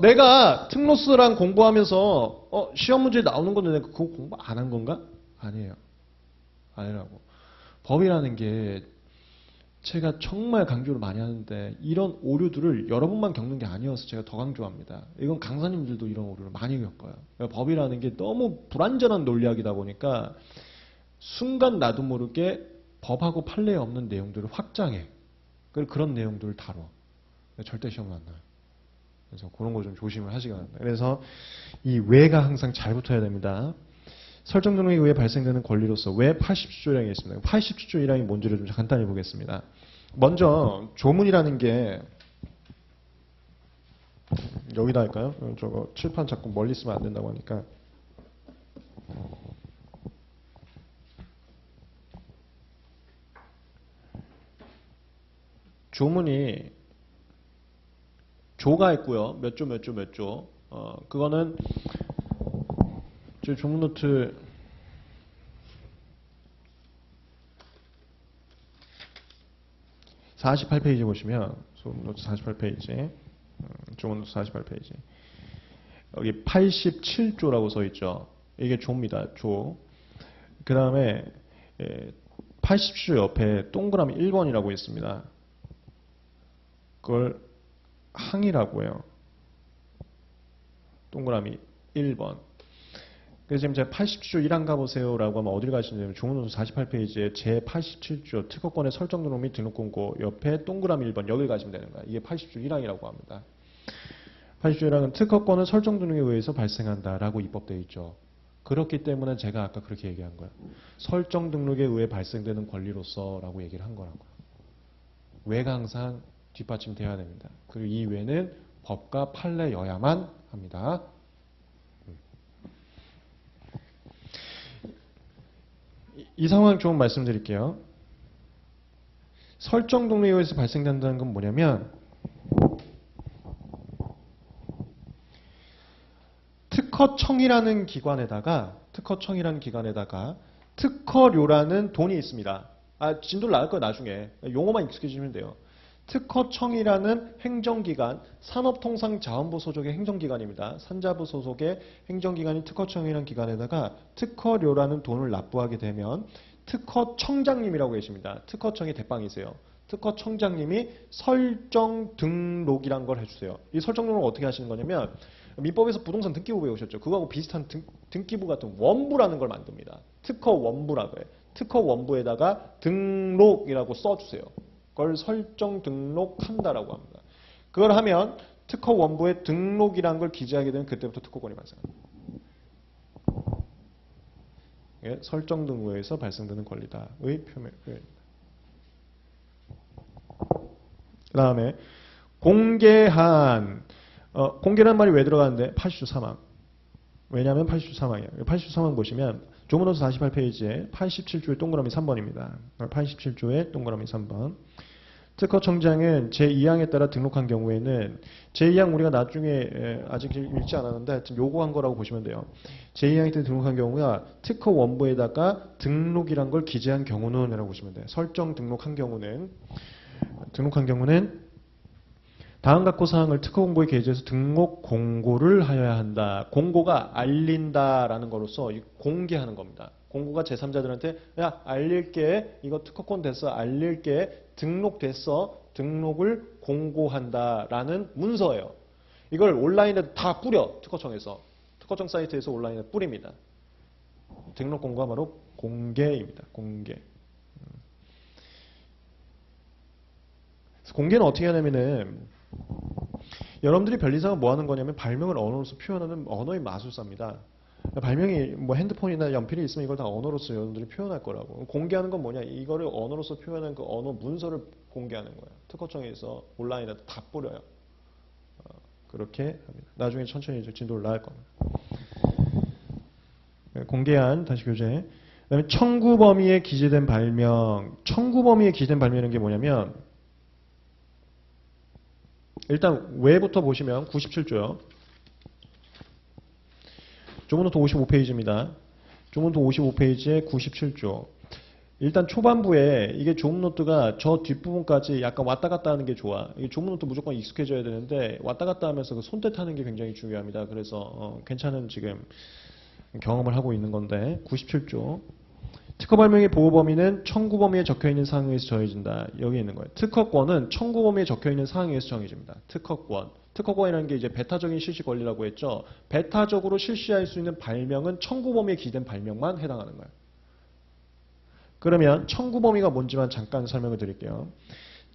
Speaker 2: 내가 특로스랑 공부하면서 시험 문제 나오는 건데 내가 그거 공부 안 한 건가? 아니에요. 아니라고. 법이라는 게 제가 정말 강조를 많이 하는데 이런 오류들을 여러분만 겪는 게 아니어서 제가 더 강조합니다. 이건 강사님들도 이런 오류를 많이 겪어요. 법이라는 게 너무 불완전한 논리학이다 보니까 순간 나도 모르게 법하고 판례에 없는 내용들을 확장해. 그런 내용들을 다뤄. 절대 시험을 안 나요. 그래서 그런 거 좀 조심을 하시기 바랍니다. 그래서 이 왜가 항상 잘 붙어야 됩니다. 설정 등록에 의해 발생되는 권리로서 왜 80조 1항이 있습니다. 80조 1항이 뭔지를 좀 간단히 보겠습니다. 먼저 조문이라는 게 여기다 할까요? 저거 칠판 자꾸 멀리 쓰면 안 된다고 하니까. 조문이 조가 있고요. 몇 조 몇 조 몇 조. 그거는 저 조문 노트 48페이지 보시면 조문 노트 48페이지. 조문 노트 48페이지. 여기 87조라고 써 있죠. 이게 조입니다. 조. 그다음에 80조 옆에 동그라미 1번이라고 있습니다. 그걸 항이라고 해요. 동그라미 1번. 그래서 지금 제가 80조 1항 가보세요라고 하면 어디를 가시냐면 조문노트 48페이지에 제87조 특허권의 설정 등록 및 등록 공고 옆에 동그라미 1번 여기를 가시면 되는 거야. 이게 80조 1항이라고 합니다. 80조 1항은 특허권은 설정 등록에 의해서 발생한다라고 입법되어 있죠. 그렇기 때문에 제가 아까 그렇게 얘기한 거야. 설정 등록에 의해 발생되는 권리로서라고 얘기를 한 거라고요. 왜가 항상 뒷받침돼야 됩니다. 그리고 이 외에는 법과 판례여야만 합니다. 이 상황을 좀 말씀드릴게요. 설정 등록에 의해서 발생된다는 건 뭐냐면 특허청이라는 기관에다가 특허료라는 돈이 있습니다. 진도를 나갈 거예요. 나중에. 용어만 익숙해지면 돼요. 특허청이라는 행정기관, 산업통상자원부 소속의 행정기관입니다. 산자부 소속의 행정기관인 특허청이라는 기관에다가 특허료라는 돈을 납부하게 되면 특허청장님이라고 계십니다. 특허청의 대빵이세요. 특허청장님이 설정 등록이란 걸 해주세요. 이 설정 등록을 어떻게 하시는 거냐면 민법에서 부동산 등기부 배우셨죠. 그거하고 비슷한 등기부 같은 원부라는 걸 만듭니다. 특허 원부라고 해요. 특허 원부에다가 등록이라고 써주세요. 그걸 설정 등록한다라고 합니다. 그걸 하면 특허 원부에 등록이라는 걸 기재하게 되면 그때부터 특허권이 발생합니다. 예, 설정 등록에서 발생되는 권리다의 표현입니다. 그 다음에 공개한 공개란 말이 왜 들어가는데 80조 3항. 왜냐하면 80조 3항이에요. 80조 3항 보시면 조문노트 48페이지에 87조의 동그라미 3번입니다. 87조의 동그라미 3번. 특허청장은 제2항에 따라 등록한 경우에는 제2항 우리가 나중에 아직 읽지 않았는데 지금 요구한 거라고 보시면 돼요. 제2항에 따라 등록한 경우가 특허 원부에다가 등록이란 걸 기재한 경우는 라고 보시면 돼요. 설정 등록한 경우는 다음 각호 사항을 특허 공고에 게재해서 등록 공고를 하여야 한다. 공고가 알린다라는 거로서 공개하는 겁니다. 공고가 제3자들한테 야 알릴게 이거 특허권 됐어 알릴게 등록됐어 등록을 공고한다라는 문서예요. 이걸 온라인에 다 뿌려 특허청에서 특허청 사이트에서 온라인에 뿌립니다. 등록 공고가 바로 공개입니다. 공개. 공개는 어떻게 하냐면은 여러분들이 변리사가 뭐 하는 거냐면 발명을 언어로서 표현하는 언어의 마술사입니다. 발명이 뭐 핸드폰이나 연필이 있으면 이걸 다 언어로서 여러분들이 표현할 거라고. 공개하는 건 뭐냐? 이거를 언어로서 표현한 그 언어 문서를 공개하는 거예요. 특허청에서 온라인에 다 뿌려요. 그렇게 합니다. 나중에 천천히 진도를 나갈 겁니다. 공개한 다시 교재. 그다음에 청구 범위에 기재된 발명. 청구 범위에 기재된 발명이라는 게 뭐냐면 일단 왜부터 보시면 97조요. 조문노트 55페이지입니다. 조문노트 55페이지에 97조. 일단 초반부에 이게 조문노트가 저 뒷부분까지 약간 왔다 갔다 하는 게 좋아. 이게 조문노트 무조건 익숙해져야 되는데 왔다 갔다 하면서 그 손대 타는 게 굉장히 중요합니다. 그래서 괜찮은 지금 경험을 하고 있는 건데 97조. 특허 발명의 보호 범위는 청구 범위에 적혀있는 사항에 의해서 정해진다. 여기 있는 거예요. 특허권은 청구 범위에 적혀있는 사항에 의해서 정해집니다. 특허권. 특허권이라는 게 이제 배타적인 실시 권리라고 했죠. 배타적으로 실시할 수 있는 발명은 청구 범위에 기재된 발명만 해당하는 거예요. 그러면 청구 범위가 뭔지만 잠깐 설명을 드릴게요.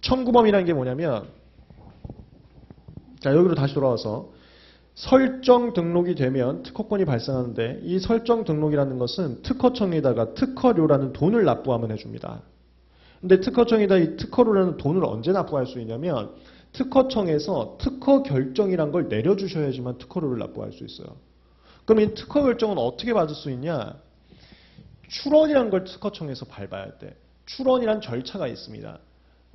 Speaker 2: 청구 범위라는 게 뭐냐면 자 여기로 다시 돌아와서 설정 등록이 되면 특허권이 발생하는데 이 설정 등록이라는 것은 특허청에다가 특허료라는 돈을 납부하면 해줍니다. 근데 특허청에다 이 특허료라는 돈을 언제 납부할 수 있냐면 특허청에서 특허 결정이란 걸 내려주셔야지만 특허료를 납부할 수 있어요. 그럼 이 특허 결정은 어떻게 받을 수 있냐? 출원이란 걸 특허청에서 밟아야 돼. 출원이란 절차가 있습니다.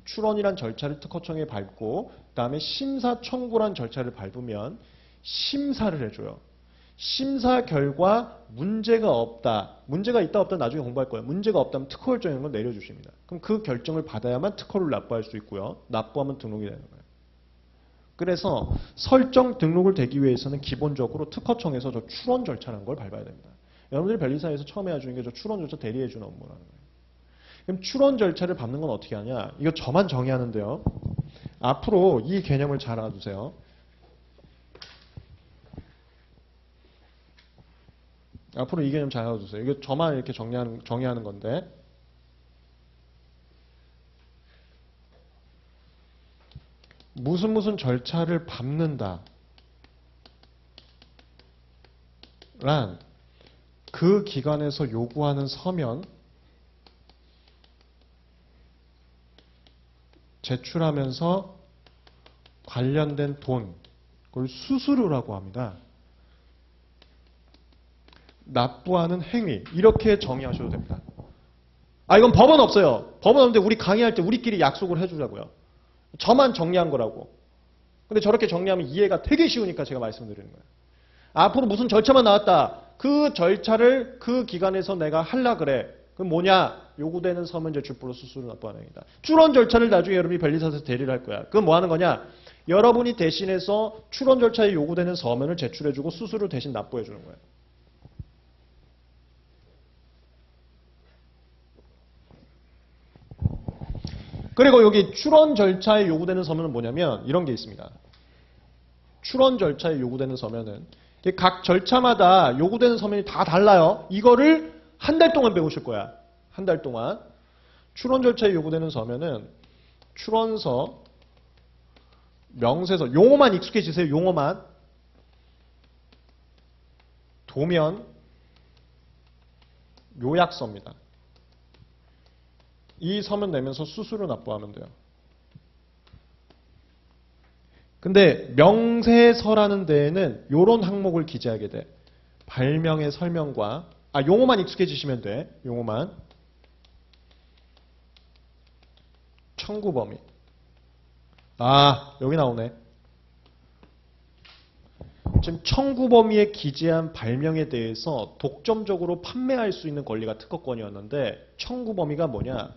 Speaker 2: 출원이란 절차를 특허청에 밟고 그다음에 심사 청구란 절차를 밟으면 심사를 해줘요. 심사 결과 문제가 없다. 문제가 있다 없다 나중에 공부할 거예요. 문제가 없다면 특허 결정이라는 걸 내려주십니다. 그럼 그 결정을 받아야만 특허를 납부할 수 있고요. 납부하면 등록이 되는 거예요. 그래서 설정 등록을 되기 위해서는 기본적으로 특허청에서 저 출원 절차라는 걸 밟아야 됩니다. 여러분들이 변리사에서 처음 해야 주는 게 저 출원 절차 대리해주는 업무라는 거예요. 그럼 출원 절차를 밟는 건 어떻게 하냐? 이거 저만 정의하는데요. 앞으로 이 개념을 잘 알아두세요. 앞으로 이 개념 잘 알아두세요. 이거 저만 이렇게 정의하는 건데. 무슨 절차를 밟는다. 란 그 기관에서 요구하는 서면 제출하면서 관련된 돈, 그걸 수수료라고 합니다. 납부하는 행위, 이렇게 정의하셔도 됩니다. 아, 이건 법은 없어요. 법은 없는데 우리 강의할 때 우리끼리 약속을 해주자고요. 저만 정리한 거라고. 근데 저렇게 정리하면 이해가 되게 쉬우니까 제가 말씀드리는 거예요. 앞으로 무슨 절차만 나왔다. 그 절차를 그 기관에서 내가 하려 그래. 그럼 뭐냐? 요구되는 서면 제출부로 수수료 납부하는 행위다. 출원 절차를 나중에 여러분이 변리사에서 대리를 할 거야. 그럼 뭐 하는 거냐? 여러분이 대신해서 출원 절차에 요구되는 서면을 제출해주고 수수료 대신 납부해주는 거예요. 그리고 여기 출원 절차에 요구되는 서면은 뭐냐면 이런 게 있습니다. 출원 절차에 요구되는 서면은 각 절차마다 요구되는 서면이 다 달라요. 이거를 한 달 동안 배우실 거야. 한 달 동안. 출원 절차에 요구되는 서면은 출원서, 명세서, 용어만 익숙해지세요. 용어만. 도면, 요약서입니다. 이 서면 내면서 수수료 납부하면 돼요. 근데 명세서라는 데에는 이런 항목을 기재하게 돼. 발명의 설명과 용어만 익숙해지시면 돼. 용어만. 청구 범위. 여기 나오네. 지금 청구 범위에 기재한 발명에 대해서 독점적으로 판매할 수 있는 권리가 특허권이었는데 청구 범위가 뭐냐?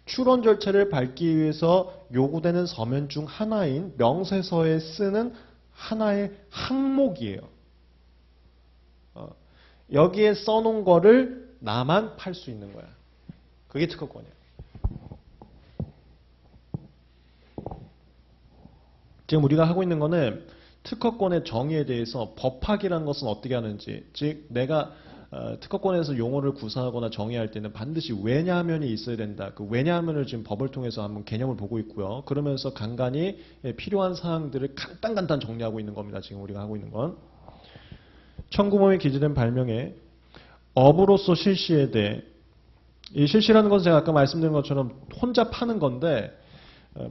Speaker 2: 출원 절차를 밟기 위해서 요구되는 서면 중 하나인 명세서에 쓰는 하나의 항목이에요. 여기에 써놓은 거를 나만 팔 수 있는 거야. 그게 특허권이야. 지금 우리가 하고 있는 거는 특허권의 정의에 대해서 법학이라는 것은 어떻게 하는지, 즉 내가 특허권에서 용어를 구사하거나 정의할 때는 반드시 왜냐하면이 있어야 된다. 그 왜냐하면을 지금 법을 통해서 한번 개념을 보고 있고요. 그러면서 간간히 필요한 사항들을 간단 정리하고 있는 겁니다. 지금 우리가 하고 있는 건. 청구범위에 기재된 발명에 업으로서 실시에 대해, 이 실시라는 것은 제가 아까 말씀드린 것처럼 혼자 파는 건데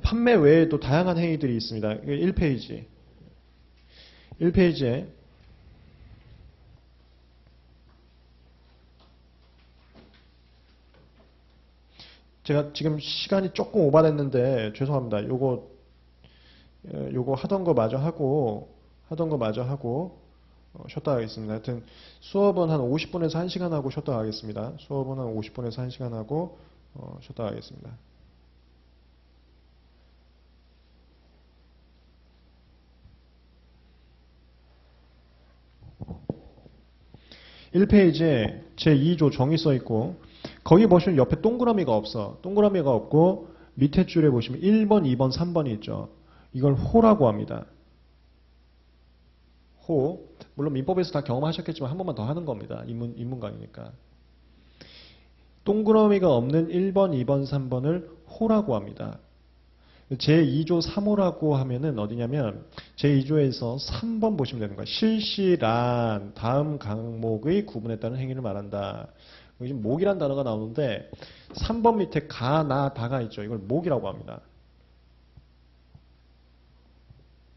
Speaker 2: 판매 외에도 다양한 행위들이 있습니다. 1페이지. 1페이지에 제가 지금 시간이 조금 오버됐는데 죄송합니다. 요거 하던 거 마저 하고 쉬었다 하겠습니다. 하여튼 수업은 한 50분에서 1시간 하고 쉬었다 하겠습니다. 수업은 한 50분에서 1시간 하고 쉬었다 하겠습니다. (1페이지에) 제2조 정의 써 있고 거기 보시면 옆에 동그라미가 없어. 동그라미가 없고 밑에 줄에 보시면 1번, 2번, 3번이 있죠. 이걸 호라고 합니다. 호. 물론 민법에서 다 경험하셨겠지만 한 번만 더 하는 겁니다. 인문 강의니까. 동그라미가 없는 1번, 2번, 3번을 호라고 합니다. 제2조 3호라고 하면은 어디냐면 제2조에서 3번 보시면 되는 거예요. 실시란 다음 강목의 구분에 따른 행위를 말한다. 여기 지금 목이란 단어가 나오는데 3번 밑에 가, 나, 다가 있죠. 이걸 목이라고 합니다.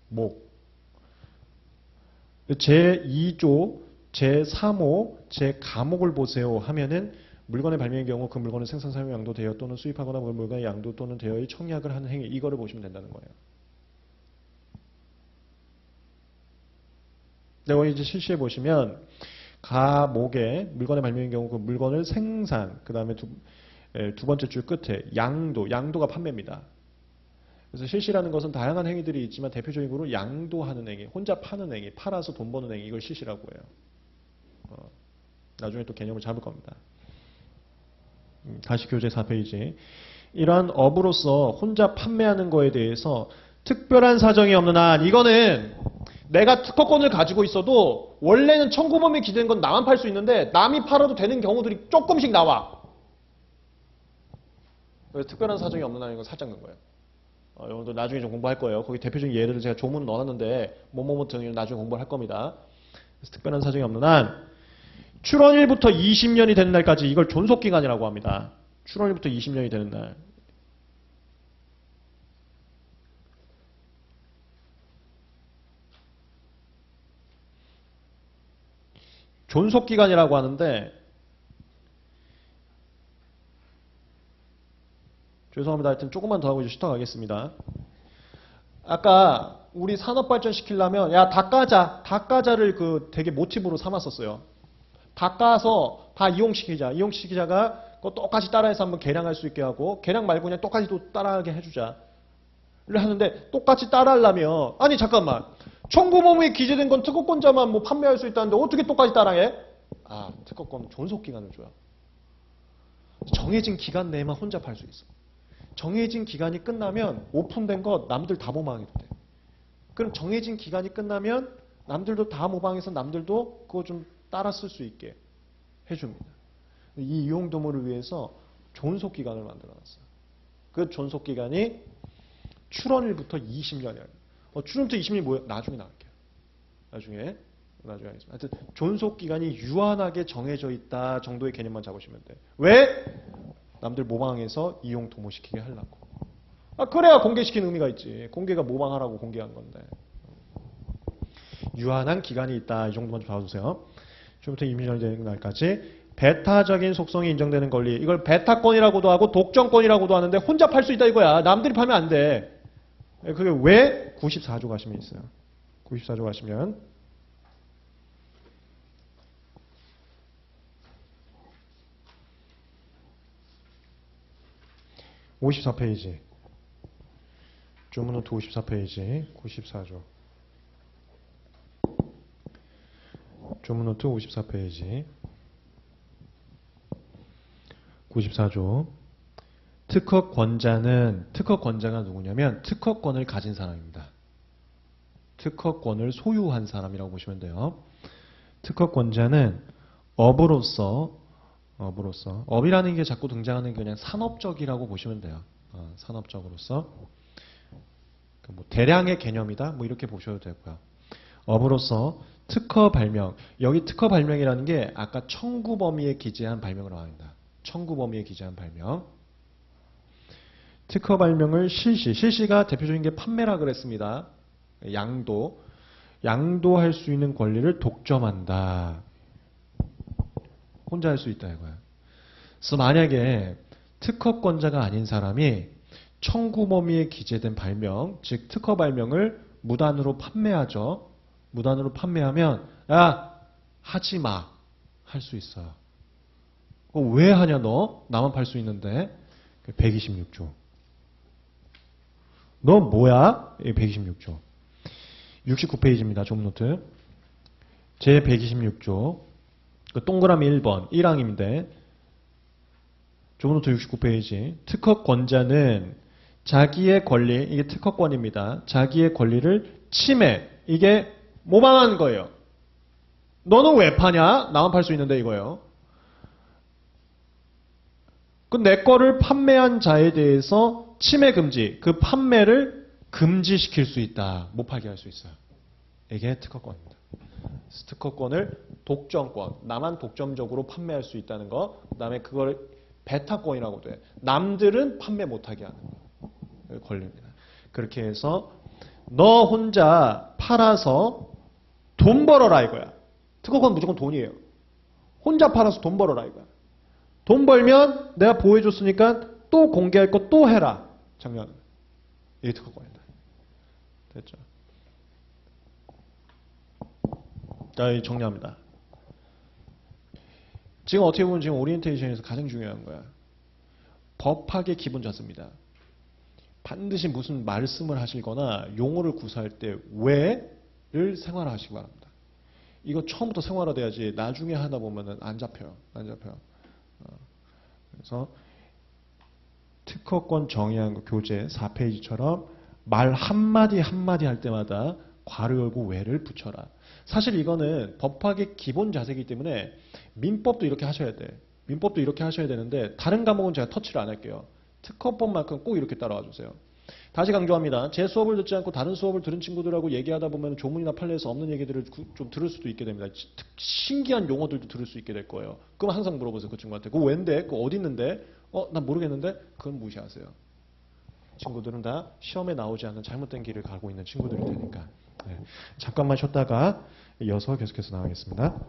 Speaker 2: 목. 제2조, 제3호, 제가목을 보세요 하면은 물건의 발명의 경우 그 물건을 생산, 사용, 양도되어 또는 수입하거나 그 물건의 양도 또는 되어의 청약을 하는 행위 이거를 보시면 된다는 거예요. 네, 이제 실시해 보시면 가목에 물건의 발명의 경우 그 물건을 생산, 그 다음에 두 번째 줄 끝에 양도가 판매입니다. 그래서 실시라는 것은 다양한 행위들이 있지만 대표적으로 양도하는 행위, 혼자 파는 행위, 팔아서 돈 버는 행위 이걸 실시라고 해요. 나중에 또 개념을 잡을 겁니다. 다시 교재 4페이지. 이러한 업으로서 혼자 판매하는 거에 대해서 특별한 사정이 없는 한 이거는 내가 특허권을 가지고 있어도 원래는 청구범위에 기재된 건 나만 팔 수 있는데 남이 팔아도 되는 경우들이 조금씩 나와. 그래서 특별한 사정이 없는 한인 건 살짝 넣은 거예요. 여러분들 나중에 좀 공부할 거예요. 거기 대표적인 예를 제가 조문 넣어놨는데 뭐뭐뭐 등을 나중에 공부를 할 겁니다. 그래서 특별한 사정이 없는 한 출원일부터 20년이 되는 날까지 이걸 존속기간이라고 합니다. 출원일부터 20년이 되는 날. 존속기간이라고 하는데 죄송합니다. 하여튼 조금만 더 하고 이제 쉬터 가겠습니다. 아까 우리 산업발전 시키려면 야 다 까자. 다 까자를 그 되게 모티브로 삼았었어요. 다 까서 다 이용시키자. 이용시키자가 그거 똑같이 따라해서 한번 개량할 수 있게 하고 개량 말고 그냥 똑같이 또 따라하게 해주자. 를 하는데 똑같이 따라하려면 아니 잠깐만. 청구범위에 기재된 건 특허권자만 뭐 판매할 수 있다는데 어떻게 똑같이 따라해? 특허권 존속기간을 줘요. 정해진 기간 내에만 혼자 팔 수 있어. 정해진 기간이 끝나면 오픈된 거 남들 다 모방해도 돼. 그럼 정해진 기간이 끝나면 남들도 다 모방해서 남들도 그거 좀 따라 쓸 수 있게 해줍니다. 이 이용도모를 위해서 존속기간을 만들어놨어요. 그 존속기간이 출원일부터 20년이에요. 출원일부터 20년이 뭐예요? 나중에 나갈게요. 나중에 하겠습니다. 하여튼 존속기간이 유한하게 정해져 있다 정도의 개념만 잡으시면 돼요. 왜? 남들 모방해서 이용 도모시키게 하려고. 그래야 공개시키는 의미가 있지. 공개가 모방하라고 공개한 건데. 유한한 기간이 있다. 이 정도만 좀 봐주세요. 지금부터 20년이 되는 날까지 배타적인 속성이 인정되는 권리. 이걸 배타권이라고도 하고 독점권이라고도 하는데 혼자 팔 수 있다 이거야. 남들이 팔면 안 돼. 그게 왜 94조 가시면 있어요. 94조 가시면 54페이지. 조문노트 54페이지. 94조. 조문노트 54페이지. 94조. 특허권자가 누구냐면 특허권을 가진 사람입니다. 특허권을 소유한 사람이라고 보시면 돼요. 특허권자는 업이라는 게 자꾸 등장하는 게 그냥 산업적이라고 보시면 돼요. 산업적으로서 뭐 대량의 개념이다 뭐 이렇게 보셔도 되고요. 업으로서 특허 발명, 여기 특허 발명이라는 게 아까 청구 범위에 기재한 발명을 말합니다. 청구 범위에 기재한 발명. 특허 발명을 실시가 대표적인 게 판매라 그랬습니다. 양도할 수 있는 권리를 독점한다. 혼자 할 수 있다 이거야. 그래서 만약에 특허권자가 아닌 사람이 청구 범위에 기재된 발명, 즉 특허 발명을 무단으로 판매하죠. 무단으로 판매하면 야 하지 마. 할 수 있어요. 왜 하냐 너? 나만 팔 수 있는데. 126조. 너 뭐야? 126조. 69페이지입니다. 조문노트. 제126조. 동그라미 1번 1항인데 조문노트 69페이지. 특허권자는 자기의 권리, 이게 특허권입니다. 자기의 권리를 침해, 이게 모방하는 거예요. 너는 왜 파냐? 나만 팔 수 있는데 이거예요. 그 내 거를 판매한 자에 대해서 침해 금지, 그 판매를 금지시킬 수 있다. 못 팔게 할 수 있어요. 이게 특허권입니다. 특허권을 독점권, 나만 독점적으로 판매할 수 있다는 거, 그다음에 그걸 배타권이라고 돼. 남들은 판매 못하게 하는 거. 권리입니다. 그렇게 해서 너 혼자 팔아서 돈 벌어라 이거야. 특허권 무조건 돈이에요. 혼자 팔아서 돈 벌어라 이거야. 돈 벌면 내가 보호해줬으니까 또 공개할 거 또 해라. 작년. 이게 특허권이다. 됐죠? 자, 정리합니다. 지금 어떻게 보면 지금 오리엔테이션에서 가장 중요한 거야. 법학의 기본 자세입니다. 반드시 무슨 말씀을 하시거나 용어를 구사할 때 왜를 생활화하시기 바랍니다. 이거 처음부터 생활화돼야지 나중에 하다 보면은 안 잡혀요. 안 잡혀요. 그래서 특허권 정의한 거 교재 4페이지처럼 말 한마디 한마디 할 때마다 괄호 열고 왜를 붙여라. 사실 이거는 법학의 기본 자세이기 때문에 민법도 이렇게 하셔야 돼. 민법도 이렇게 하셔야 되는데 다른 과목은 제가 터치를 안 할게요. 특허법만큼 꼭 이렇게 따라와 주세요. 다시 강조합니다. 제 수업을 듣지 않고 다른 수업을 들은 친구들하고 얘기하다 보면 조문이나 판례에서 없는 얘기들을 좀 들을 수도 있게 됩니다. 신기한 용어들도 들을 수 있게 될 거예요. 그럼 항상 물어보세요. 그 친구한테. 그거 왠데? 그거 어디 있는데? 난 모르겠는데? 그건 무시하세요. 친구들은 다 시험에 나오지 않는 잘못된 길을 가고 있는 친구들일 테니까. 네. 잠깐만 쉬었다가 이어서 계속해서 나가겠습니다.